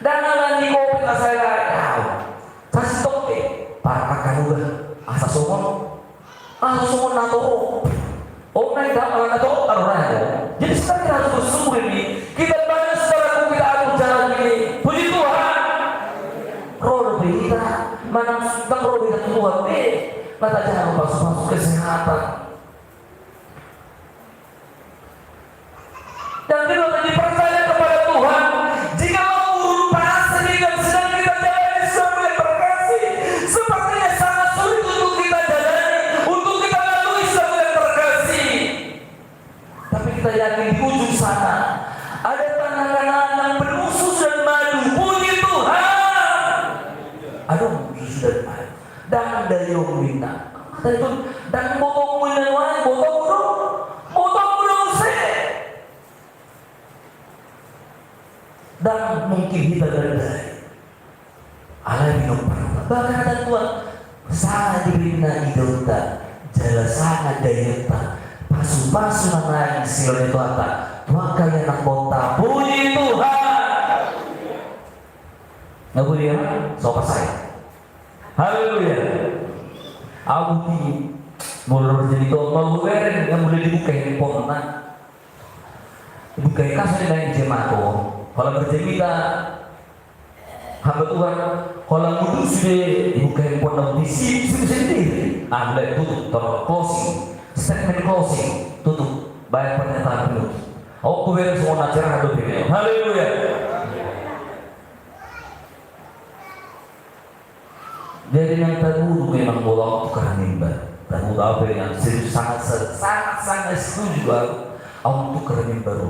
dan ala kopi nggak saya tahu, sasi topi, para kakakmu bah asa somo nah topi. Oh, naik dalam atau arahnya. Jadi sekarang kita harus bersungguh ini. Kita banyak secara kita atur jalan ini. Puji Tuhan. Roh kita, mana sedang roh kita keluar. Mata jangan masuk kesehatan. Dan kita dipercaya kepada Tuhan. Jika urut pasir yang sedang kita jalani sebagai berkasih, sepertinya sangat sulit untuk kita jalani, untuk kita lalui sebagai berkasih. Tapi kita yakin di ujung sana ada tangan-tangan yang penuh susu dan madu. Puji Tuhan. Aduh, susu dan madu. Dan dari yang minta. Dan botol minum wine, botol dan mungkin kita dari ala minum bahkan ada Tuhan sangat dibina idota jala sangat dayata pasu-pasu nangani silone tuata Tuhan kaya nak kota. Puji Tuhan. Nggak boleh ya? Sopa saya haleluya. Aku tinggi mulai jadi kau mau beren yang boleh dibuka handphone nah dibuka kasih dari jemaat tuh. Kalau berjadi kita hamba Tuhan, kalau mudah sudah dibuka handphone dan diisi sendiri. Mulai tutup, taruh closing, statement closing, tutup, bayar pernyataan penuh. Aku beres semua acara ada video. Haleluya. Jadi yang terburuk memang bolong tukeran mimbar. Terburuk apa yang sangat setuju aku tukeran mimbar.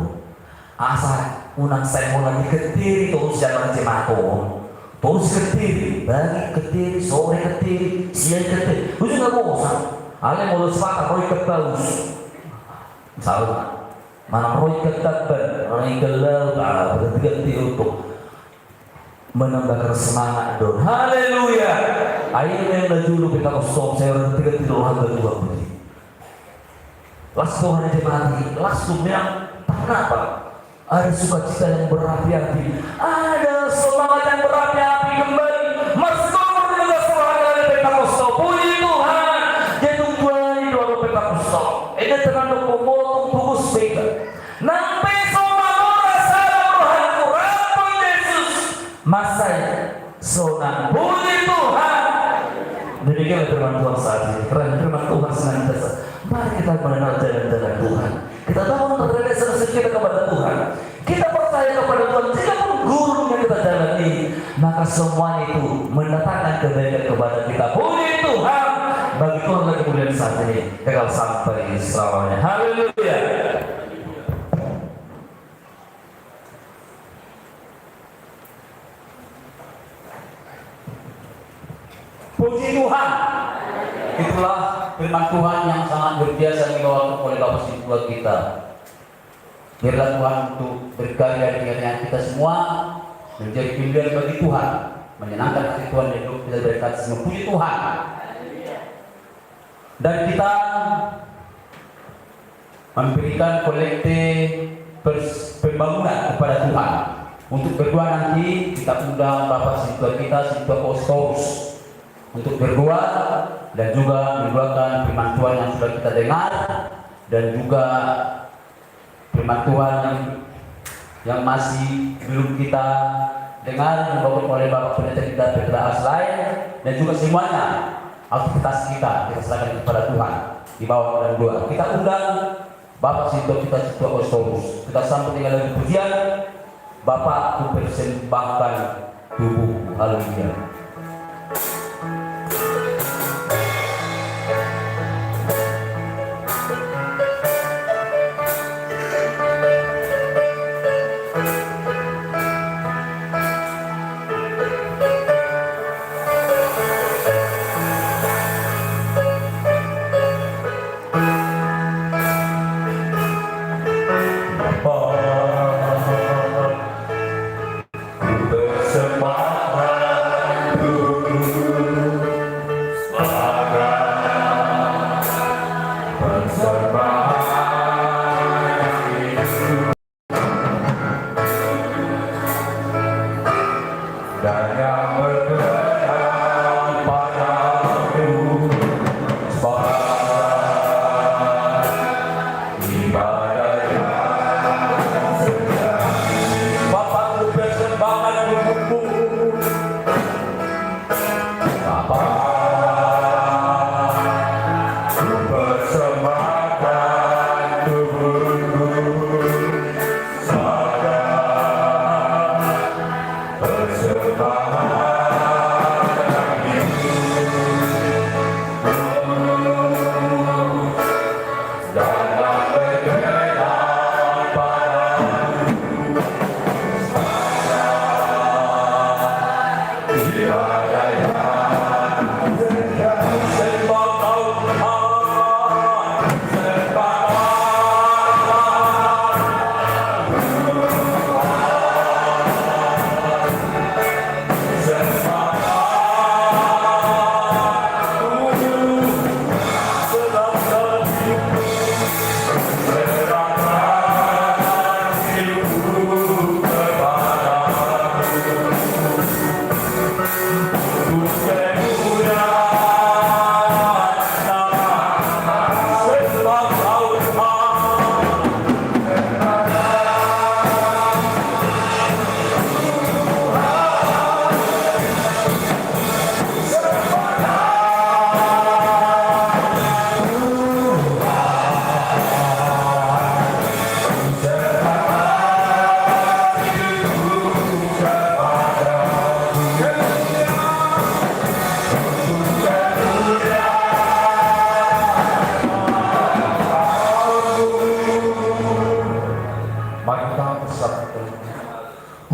Asa unang saya mulai ketiri terus jalan jematon terus ketiri bagi ketiri sore ketiri siang ketiri lu juga bosan ale mau sepakat roy kebaus misalnya mana roy ketaban orang gelau berganti untuk menambahkan semangat don. Haleluya. Akhirnya yang dulu kita stop saya orang ganti roh dua begini langsung hari jemaat langsung yang tak kenapa ada sukacita yang berapi-api, ada semangat yang berapi-api kembali. Masuk dengan semangat dari Pentakosta. Puji Tuhan. Jadi tujuan itu ada Pentakosta. Ini terkandung pemotong tugus beda. Nampai sama orang salam rohan Tuhan Yesus. Masai sonang. Puji Tuhan. Demikianlah firman Tuhan saat ini. Karena firman Tuhan senantiasa. Mari kita mengenal jalan-jalan Tuhan. Kita tahu terrealisasi kita kepada Tuhan. Kita percaya kepada Tuhan. Jika pun guru yang kita jalani, maka semua itu mendatangkan kebaikan kepada kita. Puji Tuhan. Bagi Tuhan lagi kemuliaan saat ini kekal sampai selamanya. Haleluya. Puji Tuhan. Itulah firman Tuhan yang sangat berbiasa dibawakan oleh Bapak Siswa kita. Biarlah Tuhan untuk berkarya di tengah kita semua menjadi pilihan bagi Tuhan, menyenangkan hati Tuhan dan hidup kita berkat semua. Puji Tuhan. Dan kita memberikan kolekte pembangunan kepada Tuhan. Untuk berdua nanti kita undang Bapak Siswa kita, Siswa Kostos untuk berdua dan juga menduakan firman Tuhan yang sudah kita dengar dan juga firman Tuhan yang masih belum kita dengar dibawakan oleh Bapak Pendeta kita Petra Aslain, dan juga semuanya aktivitas kita serahkan kepada Tuhan di bawah dan doa. Kita undang Bapak Sinto kita Ketua Ostorus, kita sambut dengan lagu pujian, Bapak ku persembahkan tubuhku. Haleluya.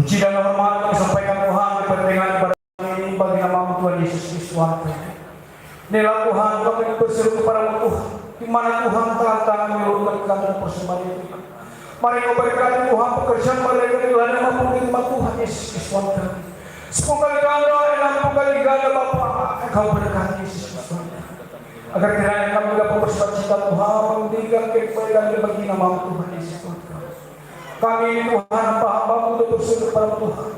Puji dan hormat kami sampaikan Tuhan kepentingan pada ini bagi nama Tuhan Yesus Kristus. Inilah Tuhan kami berseru kepada Tuhan, di mana Tuhan telah menyuruhkan dan persembahan itu. Mari kau berkati Tuhan pekerjaan mereka di dalam nama firman Tuhan Yesus Kristus. Sepuluh kali ganda, 60 kali ganda Bapa, Engkau berkati Yesus Kristus. Agar kiranya kami dapat bersuka-cita Tuhan memberikan kebaikan bagi nama Tuhan Yesus Kristus. Kami Tuhan hamba-Mu untuk bersyukur kepada Tuhan.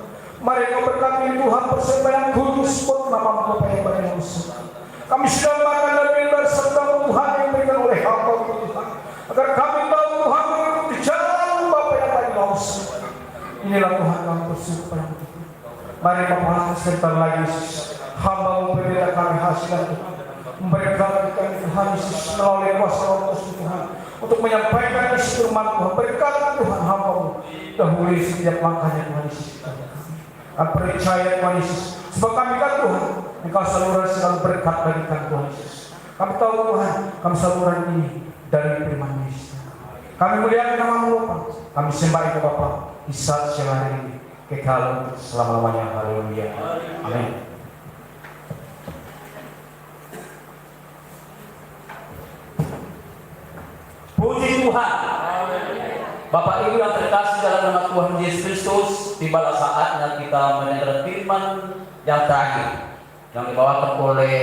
Mari kau berkati Tuhan persembahan kudus buat nama-Mu yang musuh. Kami sudah makan dan minum serta Tuhan yang diberikan oleh hamba-Mu Tuhan. Agar kami tahu Tuhan mengikuti jalan Bapa yang paling musuh. Inilah Tuhan kami bersyukur kepada Tuhan. Mari Bapa sebentar lagi hamba-Mu berbeda kami hasilkan Tuhan. Memberkati kami Tuhan Yesus melalui kuasa Roh Kudus Tuhan untuk menyampaikan isi firman Tuhan. Berkati Tuhan hamba-Mu dahului setiap langkahnya Tuhan Yesus. Kami percaya Tuhan Yesus sebab kami kan Tuhan Engkau saluran selalu berkat bagi kami Tuhan Yesus. Kami tahu Tuhan kami saluran ini dari firman Yesus. Kami muliakan nama-Mu Bapa. Kami sembah Engkau Bapa di saat siang hari ini kekal selama-lamanya. Haleluya. Amin. Puji Tuhan. Bapak Ibu yang terkasih dalam nama Tuhan Yesus Kristus, tibalah saatnya kita mendengar firman yang terakhir yang dibawakan oleh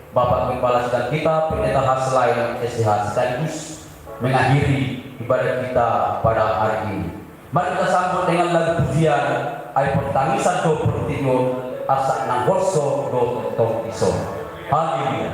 Bapak Gembala Sidang kita, Pendeta Aslain SDH, sekaligus mengakhiri ibadat kita pada hari ini. Mari kita sambut dengan lagu pujian Aipon Tangisan Do Pertiyo Asa Nanggoso Do Tong Iso. Haleluya.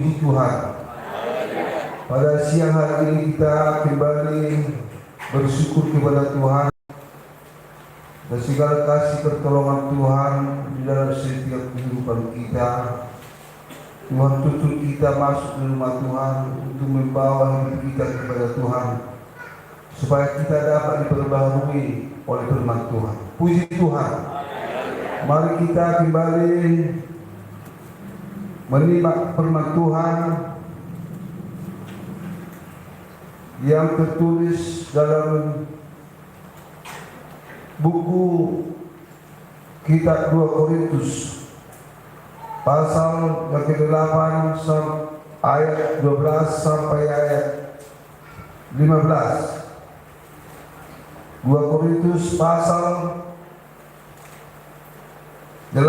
Puji Tuhan. Pada siang hari ini kita kembali bersyukur kepada Tuhan dan segala kasih pertolongan Tuhan di dalam setiap kehidupan kita. Tuhan tuntut kita masuk ke rumah Tuhan untuk membawa hidup kita kepada Tuhan, supaya kita dapat diperbaharui oleh firman Tuhan. Puji Tuhan. Mari kita kembali menyimak firman Tuhan yang tertulis dalam buku kitab 2 Korintus pasal yang ke-8 ayat 12 sampai ayat 15. 2 Korintus pasal 8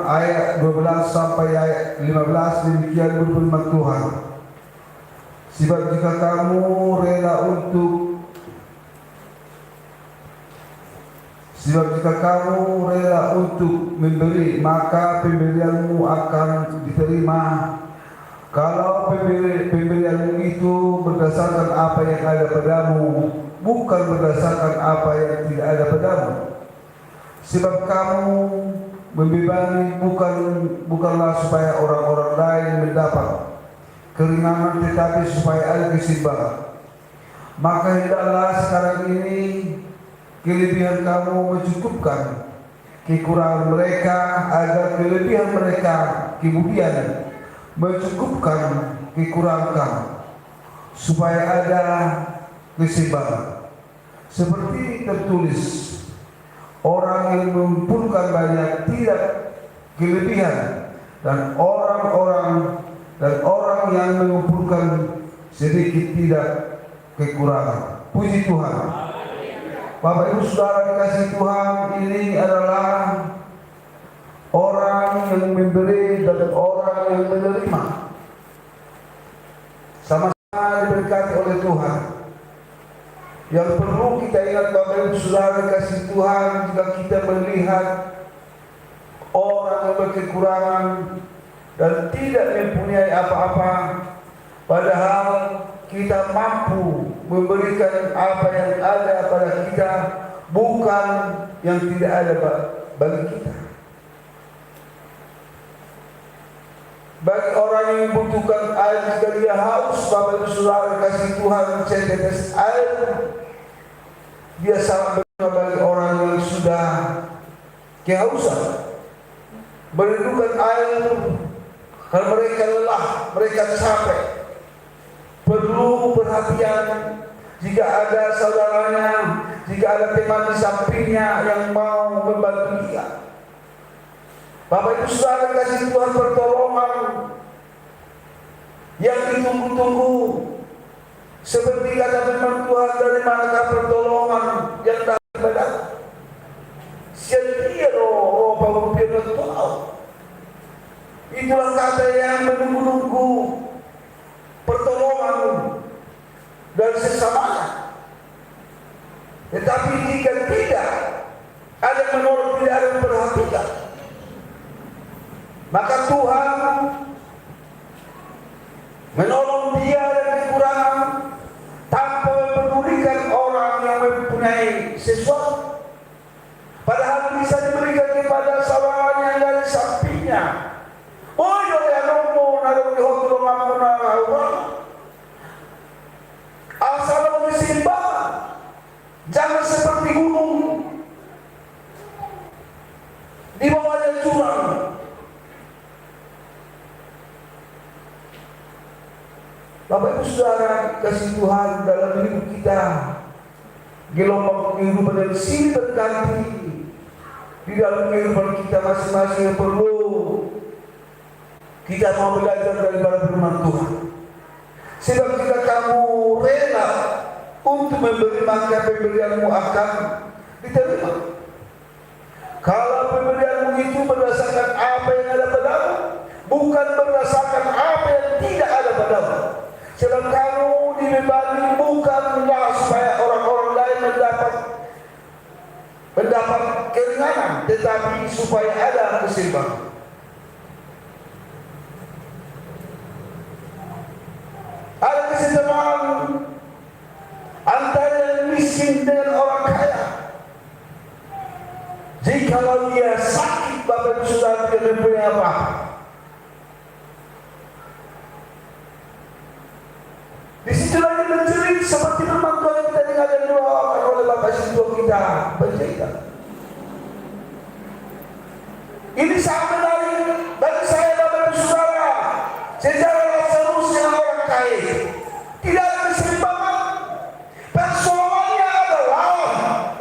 ayat 12 sampai ayat 15, demikian berfirman Tuhan. Sebab jika kamu rela untuk memberi, maka pemberianmu akan diterima. Kalau pemberianmu itu berdasarkan apa yang ada padamu, bukan berdasarkan apa yang tidak ada padamu. Sebab kamu membebani bukanlah supaya orang-orang lain mendapat keringanan, tetapi supaya ada keseimbangan. Maka hendaklah sekarang ini kelebihan kamu mencukupkan kekurangan mereka, agar kelebihan mereka kemudian mencukupkan kekurangan kamu, supaya ada keseimbangan. Seperti tertulis, orang yang mengumpulkan banyak tidak kelebihan, dan orang yang mengumpulkan sedikit tidak kekurangan. Puji Tuhan. Bapak Ibu Saudara dikasih Tuhan, ini adalah orang yang memberi dan orang yang menerima, sama-sama diberkati oleh Tuhan. Yang perlu kita ingat Bapak Ibu Saudara dikasih Tuhan, jika kita melihat orang yang berkekurangan dan tidak mempunyai apa-apa, padahal kita mampu memberikan apa yang ada pada kita, bukan yang tidak ada bagi kita. Bagi orang yang membutuhkan air, jika dia haus, Bapak Ibu Saudara kasih Tuhan setetes air, dia sangat berguna bagi orang yang sudah kehausan. Merindukan air, kalau mereka lelah, mereka capek, perlu perhatian. Jika ada saudaranya, jika ada teman di sampingnya yang mau membantu dia, Bapak Ibu Saudara kasih Tuhan pertolongan yang ditunggu-tunggu. Seperti kata firman Tuhan, dari manakah pertolongan yang daripada setia roh firman Tuhan. Itulah kata yang menunggu-nunggu pertolongan dari sesamanya. Tetapi jika tidak ada menolong, tidak ada memperhatikan, maka Tuhan menolong dia dari kekurangan tanpa mempedulikan orang yang mempunyai sesuatu, padahal bisa diberikan kepada saudaranya yang dari sampingnya. Oh, ya romo naruh di hotel mamuna orang. Asal keseimbangan, jangan seperti gunung di bawahnya jurang. Bapak Ibu Saudara kasih Tuhan, dalam hidup kita gelombang kehidupan yang silih berganti di dalam kehidupan kita masing-masing, yang perlu kita mau belajar daripada firman Tuhan. Sebab jika kamu rela untuk memberi, maka pemberianmu akan diterima. Kalau pemberianmu itu berdasarkan apa yang ada padamu, bukan berdasarkan apa yang tidak ada padamu. Sebab kamu dibebani bukanlah supaya orang-orang lain mendapat keringanan, tetapi supaya ada keseimbangan. miskin dengan orang kaya. Jikalau dia sakit, Bapak Ibu Saudara, tidak punya apa. Di situ lagi menjerit seperti firman Tuhan yang kita dengar dan dibawakan oleh Bapak Sintua kita bercerita. Ini sangat menarik bagi saya, Bapak Ibu Saudara. Sejarah Lazarus dengan orang kaya tidak ada keseimbangan. Persoalannya adalah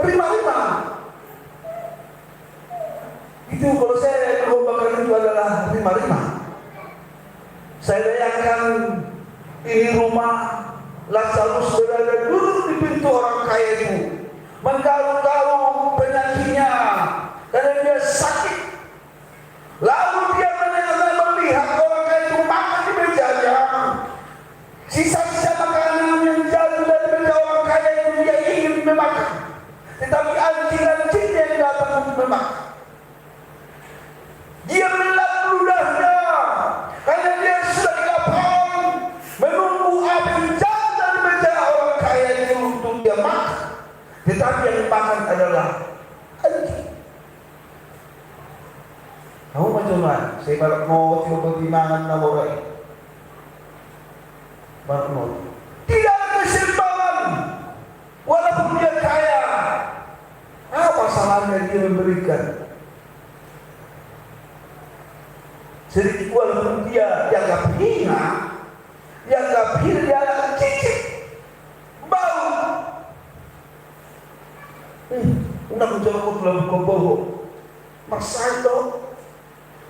rima-rima. Itu kalau saya berlombakan itu adalah rima-rima. Saya bayangkan ini rumah Lazarus berada duduk di pintu orang kaya itu, menggaruk-garuk penyakitnya karena dia sakit. Lalu dia melihat orang kaya itu makan di mejanya, sisa-sisa makanan yang jatuh dari meja orang kaya itu dia ingin memakan, tetapi anjing-anjing yang datang untuk memakan. Dia melelap ludahnya karena dia sudah lapar, menunggu api jatuh dari meja orang kaya itu untuk dia makan, tetapi yang dimakan adalah anjing. Kamu macam mana? Saya baru mau coba timangan nama orang. Baru mau. Tidak ada keseimbangan, walaupun dia kaya. Apa salahnya dia memberikan? Sedikit walaupun dia dianggap hina, dianggap hina, dianggap cicik, bau. Undang mencoba kau dalam kau masalah itu.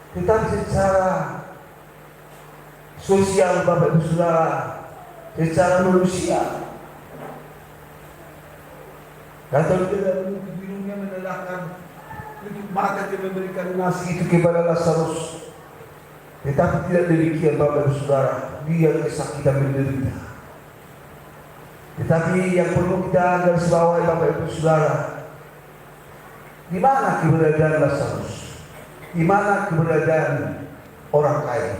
Tetapi secara sosial, Bapak Ibu Saudara, secara manusia, kata dia hidungnya menelahkan untuk makan, dia memberikan nasi itu kepada Lazarus. Tetapi tidak demikian, Bapak Ibu Saudara, dia kesakitan menderita. Tetapi yang perlu kita garis bawahi, Bapak Ibu Saudara, di mana keberadaan Lazarus? Di mana keberadaan orang kaya?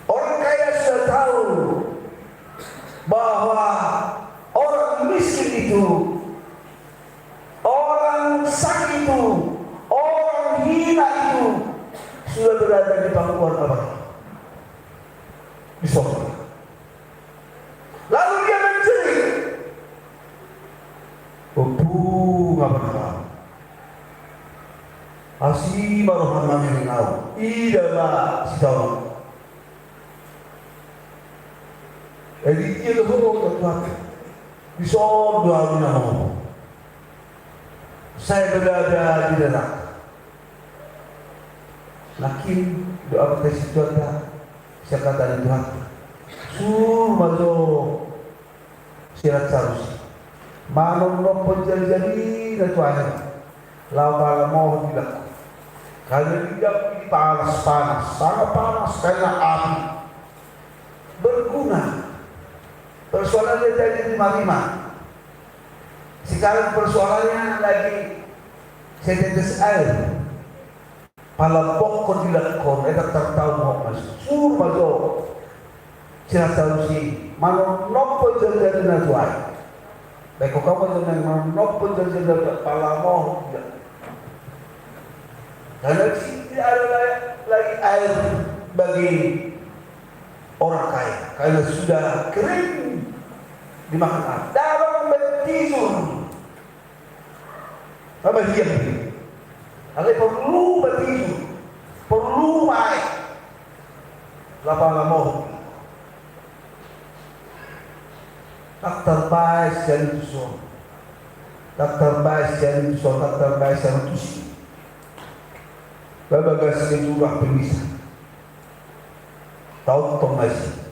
Orang kaya sudah tahu bahwa orang miskin itu, orang sakit itu, orang hina itu sudah berada di pangkuan Allah, di sorga. Lalu dia menjerit, ngapa asih baru hamam yang tahu idalah si tahu. Jadi dia tuh di sorga nama. Saya berada di neraka. Lakin doa kita situ ada saya kata Tuhan. Mazo sirat sarus. Manon nopo jadi na tuanya. Lawa mau tidak. Kalau tidak ini panas, sangat panas karena api. Berguna. Persoalannya jadi 5-5. Sekarang persoalannya lagi setetes air. Pala pokok dilakon, eta tertahu mau masuk. Mazo sirat sarus si manon nopo jadi na tuanya. Baik kau dengan menopon dan kepala mau tidak. Karena tidak ada lagi air bagi orang kaya. Karena sudah kering dimakan air. Dalam betisu. Apa dia begini? Ada perlu betisu, perlu air. Lapang mau. Tak terbaik jadi tujuan, tak terbaik jadi tujuan, tak terbaik jadi tujuan. Babagas kejurah pemisah, tahu pengasih.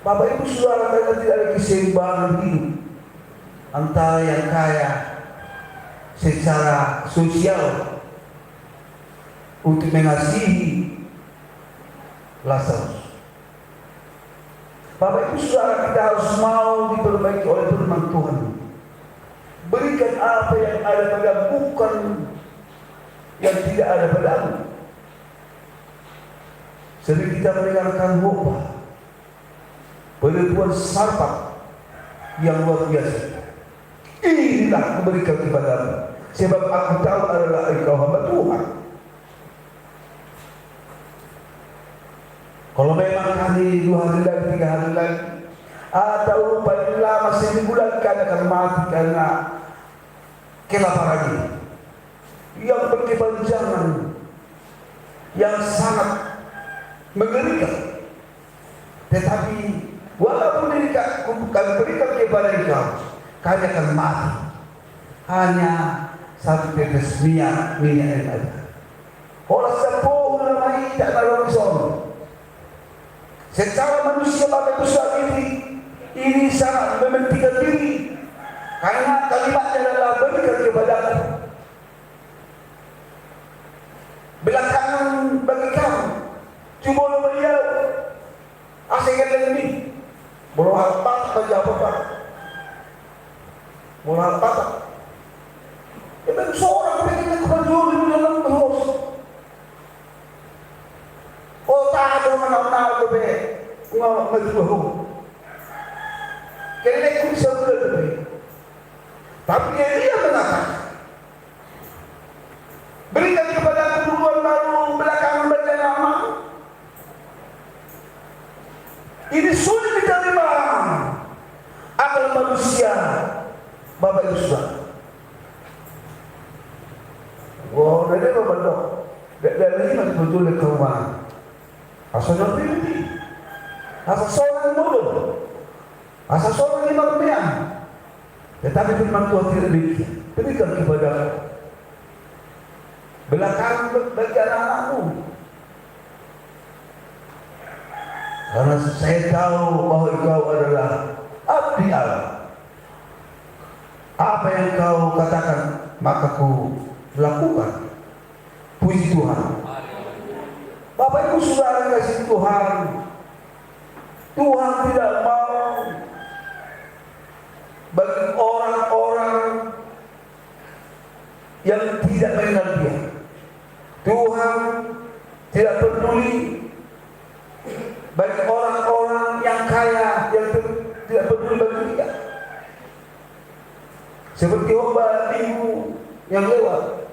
Bapak Ibu Saudara, karena tidak ada keseimbangan hidup antara yang kaya secara sosial untuk mengasihi Lazarus. Bapak Ibu Saudara, kita harus mau diperbaiki oleh firman Tuhan. Berikan apa yang ada padamu, bukan yang tidak ada padamu. Sering kita mendengarkan khotbah, Penipuan sarpat yang luar biasa. Inilah kuberikan kepadamu, sebab aku tahu adalah engkau hamba Tuhan. Kalau memang hari 2 hari lagi, 3 hari lagi, atau paling lama 1 bulan, kan akan mati karena kelaparan ini yang berkepanjangan, yang sangat mengerikan. Tetapi walaupun bukan berikan kepada engkau, kalian akan mati. Hanya 1 tetes minyak yang ada. Orang sepuluh ulama tak lalu sono. Secara manusia pada besar ini sangat mementingkan diri, karena kalimatnya adalah berikan kepadamu. Belakangan bagi kamu, cuma beliau asingkan ini, boleh harta saja apa-apa, boleh harta. Kita seorang kita berjuang di dalam terus. Oh tak ada mana-mana lebih ngomong berjuang. Kira aku bisa lebih. Tapi dia mengatakan, berikan kepada aku duluan baru belakangan baca nama. Ini sulit diterima akal manusia, Bapak Ibu Saudara. Wah, dari apa dok? Dari ini masih betul ke rumah. Asal nanti, asal seorang dulu, asal seorang imam pian. Tetapi firman Tuhan tidak demikian. Berikan kepada belakangan bagi anak-anakmu. Karena saya tahu bahwa engkau adalah abdi Allah. Apa yang kau katakan, maka ku lakukan. Puji Tuhan. Bapak Ibu Saudara kasih Tuhan, Tuhan tidak mau bagi orang-orang yang tidak mengenal Dia. Tuhan tidak peduli bagi orang-orang yang kaya, yang tidak peduli bagi Dia. Seperti hamba minggu yang lewat,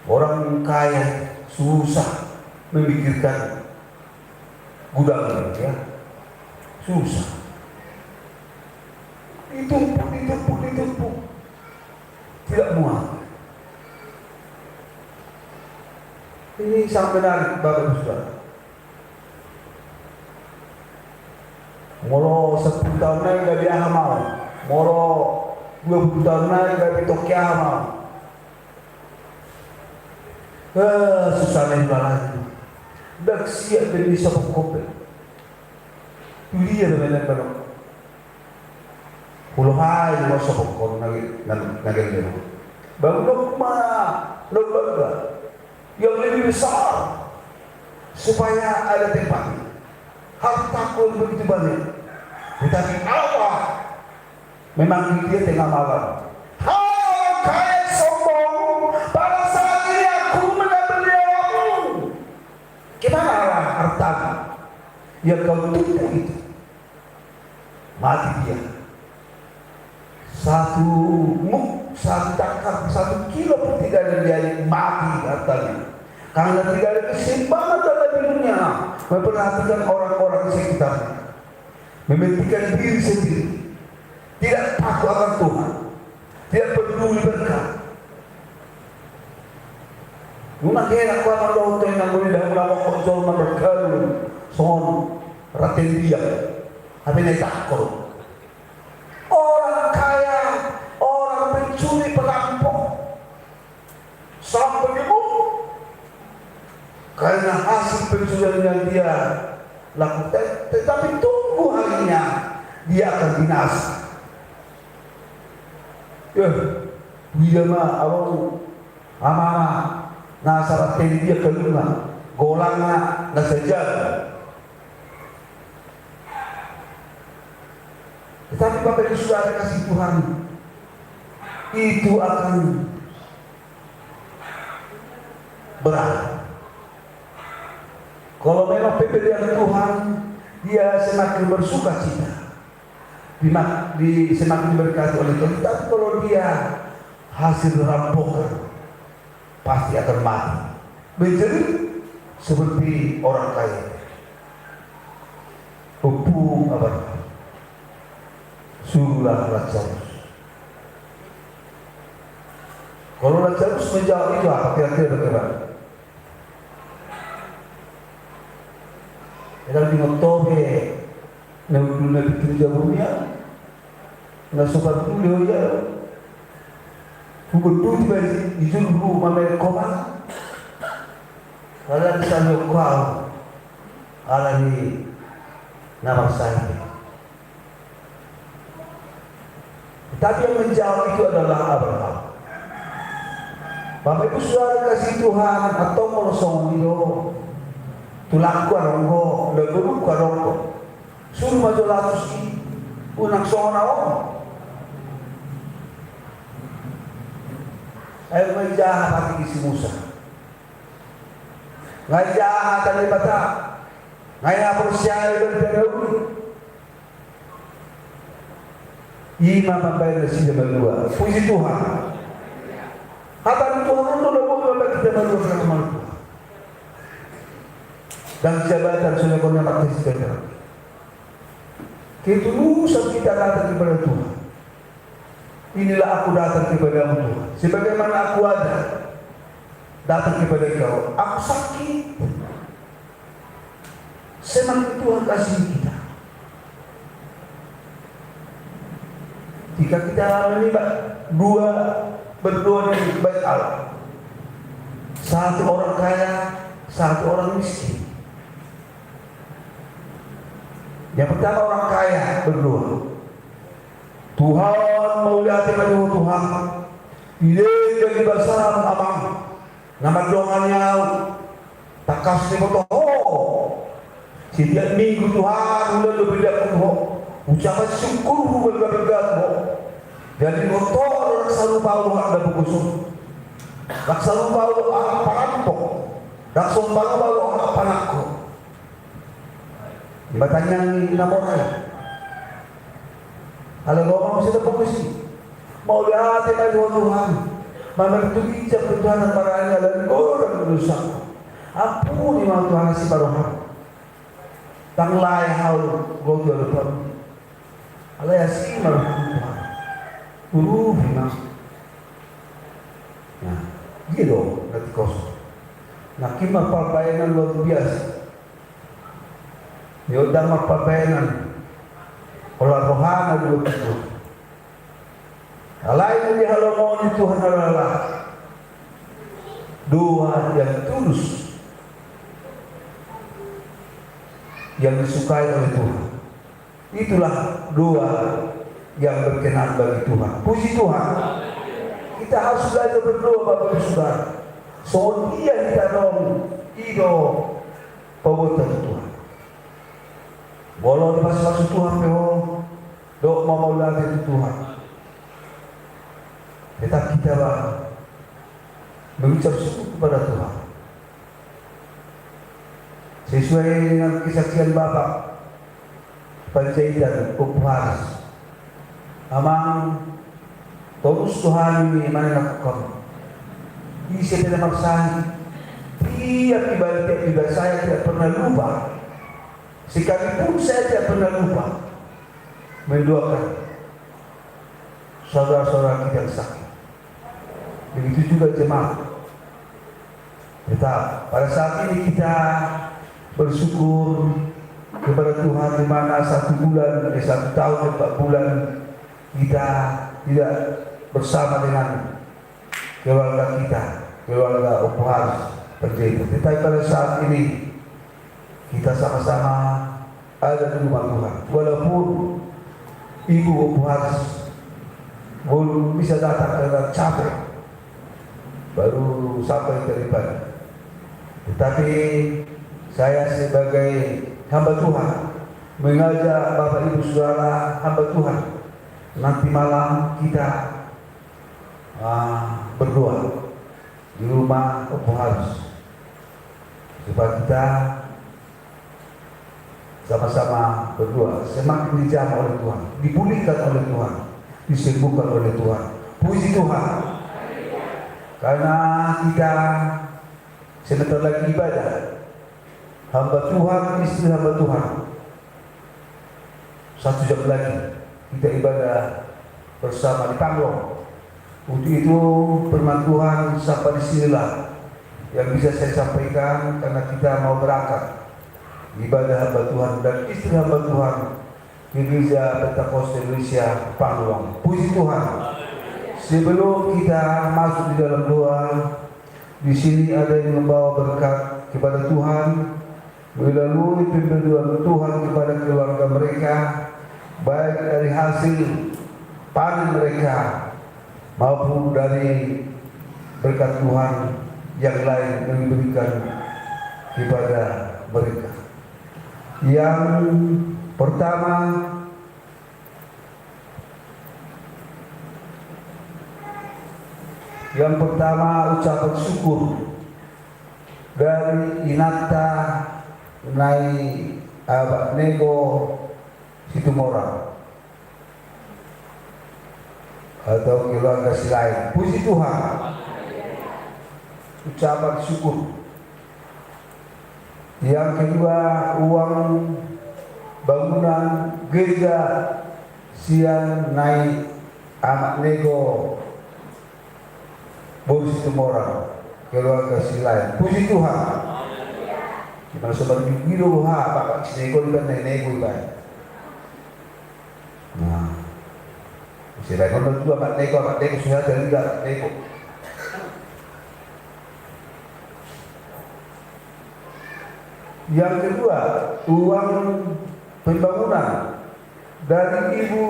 orang kaya susah memikirkan gudang, ya, susah. Ditumpuk, tidak muat. Ini sangat menarik, Bapak Ibu Saudara. Moro 10 tahun lagi gak dia mau, moro 20 tahun lagi gak ditokya mau. Susah nih lagi. Dak siap dari sabuk kopi. Dia dengan kalau puluhan lo sabuk kopi nagi dia. Bangun lembaga yang lebih besar supaya ada tempat. Harta pun begitu banyak. Tetapi Allah memang dia tengah malam. Kaya sombong, pada saat ini aku mengambil nyawamu. Gimana harta yang kau tumpuk itu? Mati dia. Satu cakar, 1 kilo pun tidak ada dia mati hartanya. Karena tidak ada keseimbangan dalam dunia. Memperhatikan orang-orang sekitarnya, mementingkan diri sendiri, tidak takut akan Tuhan, tidak peduli berkat. Nuna kaya aku akan lautnya yang boleh dahulu konsul berkalu son raten dia, tapi naik takut. Orang kaya, orang pencuri perampok, sampai ibu karena hasil pencurian yang dia lakukan, tetapi tunggu harinya dia akan binasa. Dia mah awal amanah nasarat dia kelima golangnya nasajar. Tetapi Bapak Ibu Saudara kasih Tuhan, itu akan berat. Kalau memang pemberian Tuhan dia semakin bersuka cita, semakin diberkati oleh Tuhan. Tapi kalau dia hasil rampokan, pasti akan mati. Menjadi seperti orang kaya. Upu apa? Suruhlah Lazarus. Kalau Lazarus menjawab itu apa? Kira-kira bagaimana? Dalam dimotobe na bikin jawabnya na sobat dulu ya bukan tuh tiba di juru mamer koma kalau bisa nyokau ala ni nama saya. Tapi yang menjawab itu adalah Abraham. Bapak Ibu Saudara kasih Tuhan atau melosong itu tulangku aronggo, leburuku aronggo. Suruh maju latus ini, unang sona om. Ayo menjahat hati isi Musa. Ngai jahat tadi bata, ngai apa siapa dari dahulu. Imam membayar nasi berdua, puji Tuhan. Hatan Tuhan itu lebih membayar kita berdua sama Tuhan. Dan jabatan sudah punya mati sekarang. Ketulusan kita datang kepada Tuhan. Inilah aku datang kepada Tuhan. Sebagaimana aku ada datang kepada Kau. Aku sakit. Semakin Tuhan kasih kita. Jika kita melibat berdoa dengan baik Allah, satu orang kaya, satu orang miskin. Yang pertama orang kaya berdoa, Tuhan mau lihat kepada Tuhan, ini bagi basah amang, nama doanya tak kasih foto. Setiap minggu Tuhan udah lebih dari ucapan syukur berbagai-bagai. Jadi motor orang selalu tahu ada buku tak selalu tahu apa rampok, tak selalu tahu apa nakko. Bertanya ni namorai. Kalau ngomong mesti fokus. Mau lihat kepada Tuhan, membantu bijak Tuhan paranya dan orang berdosa. Ampuni mau Tuhan si baroha. Tang lai hal godo Tuhan. Allah yasi baroha Tuhan. Bina. Nah, gitu nanti kosong. Nah, kima perbayanan luar biasa. Yodang magpapayanan olah rohana dulu itu. Alain di halaman Tuhan adalah doa yang tulus yang disukai oleh Tuhan. Itulah doa yang berkenan bagi Tuhan. Puji Tuhan. Kita harus belajar berdoa Bapak Ibu Saudara. So dia kita dong ido pembuatan Tuhan. Walau pas Tuhan peho, dok mau lagi itu Tuhan. Tetap kita mengucap syukur kepada Tuhan. Sesuai dengan kesaksian Bapak Panjaitan Upharis. Amang terus Tuhan ini mana lakukan. Bisa tidak maksani. Tiap ibadah saya tidak pernah lupa. Sekalipun saya tidak pernah lupa mendoakan saudara-saudara kita yang sakit. Begitu juga jemaat. Tetap pada saat ini kita bersyukur kepada Tuhan di mana 1 bulan, 1 tahun 4 bulan kita tidak bersama dengan keluarga kita, keluarga Upharis terjadi. Tetapi pada saat ini kita sama-sama ada di rumah Tuhan. Walaupun Ibu Upharis belum bisa datang karena capek, baru sampai terlibat. Tetapi saya sebagai hamba Tuhan mengajak Bapak Ibu Saudara hamba Tuhan, nanti malam kita berdoa di rumah Upharis supaya kita sama-sama berdoa, semakin dijamah oleh Tuhan, dipulihkan oleh Tuhan, disembuhkan oleh Tuhan. Puji Tuhan. Karena kita sebentar lagi ibadah. Hamba Tuhan, istri hamba Tuhan. 1 jam lagi kita ibadah bersama di Panglong. Untuk itu firman Tuhan sampai di sinilah yang bisa saya sampaikan, karena kita mau berangkat ibadah hamba Tuhan dan istri hamba Tuhan di Gereja Pentakosta Indonesia Panglong. Puji Tuhan. Sebelum kita masuk di dalam doa, di sini ada yang membawa berkat kepada Tuhan melalui pemberian Tuhan kepada keluarga mereka, baik dari hasil panen mereka maupun dari berkat Tuhan yang lain yang diberikan kepada mereka. Yang pertama, ucapan syukur dari Inata Nai Abadnego Situmora atau keluarga si lain. Puji Tuhan. Ucapan syukur. Yang kedua, uang bangunan gereja Sian Nai Abadnego Boris Tumora, keluarga si lain. Puji Tuhan. Kita sebagai giro Pak Sinego dan Nenego kan. Nah, sila kalau dua Pak Nego sudah dari Pak Nego. Yang kedua, uang pembangunan dari Ibu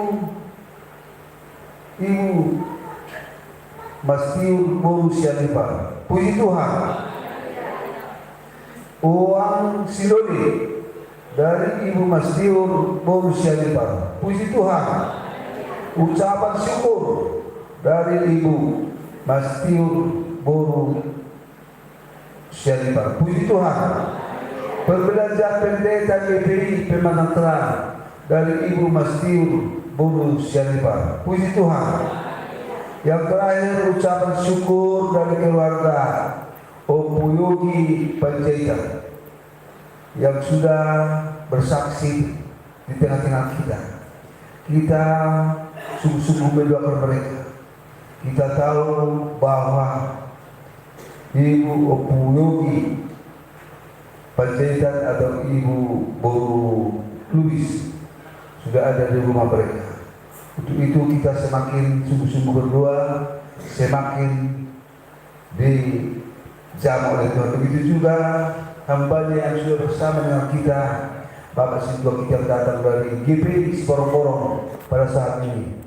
Mastiu Borusianipa. Puji Tuhan. Uang Siloni dari Ibu Mastiu Borusianipa. Puji Tuhan. Ucapan syukur dari Ibu Mastiu Borusianipa. Puji Tuhan. Perbelanjaan pendeta GPI Pemanang Terang dari Ibu Mastiu Borusianipa. Puji Tuhan. Yang terakhir, ucapan syukur dari keluarga Opu Yogi Panjaitan yang sudah bersaksi di tengah-tengah kita. Kita sungguh-sungguh mendoakan mereka. Kita tahu bahwa Ibu Opu Yogi Panjaitan atau Ibu Boru Luis sudah ada di rumah mereka. Untuk itu kita semakin sungguh-sungguh berdoa, semakin dijamah oleh Tuhan. Begitu juga hambanya yang sudah bersama dengan kita, Bapak Sintua kita datang dari GPI Porong-Porong pada saat ini.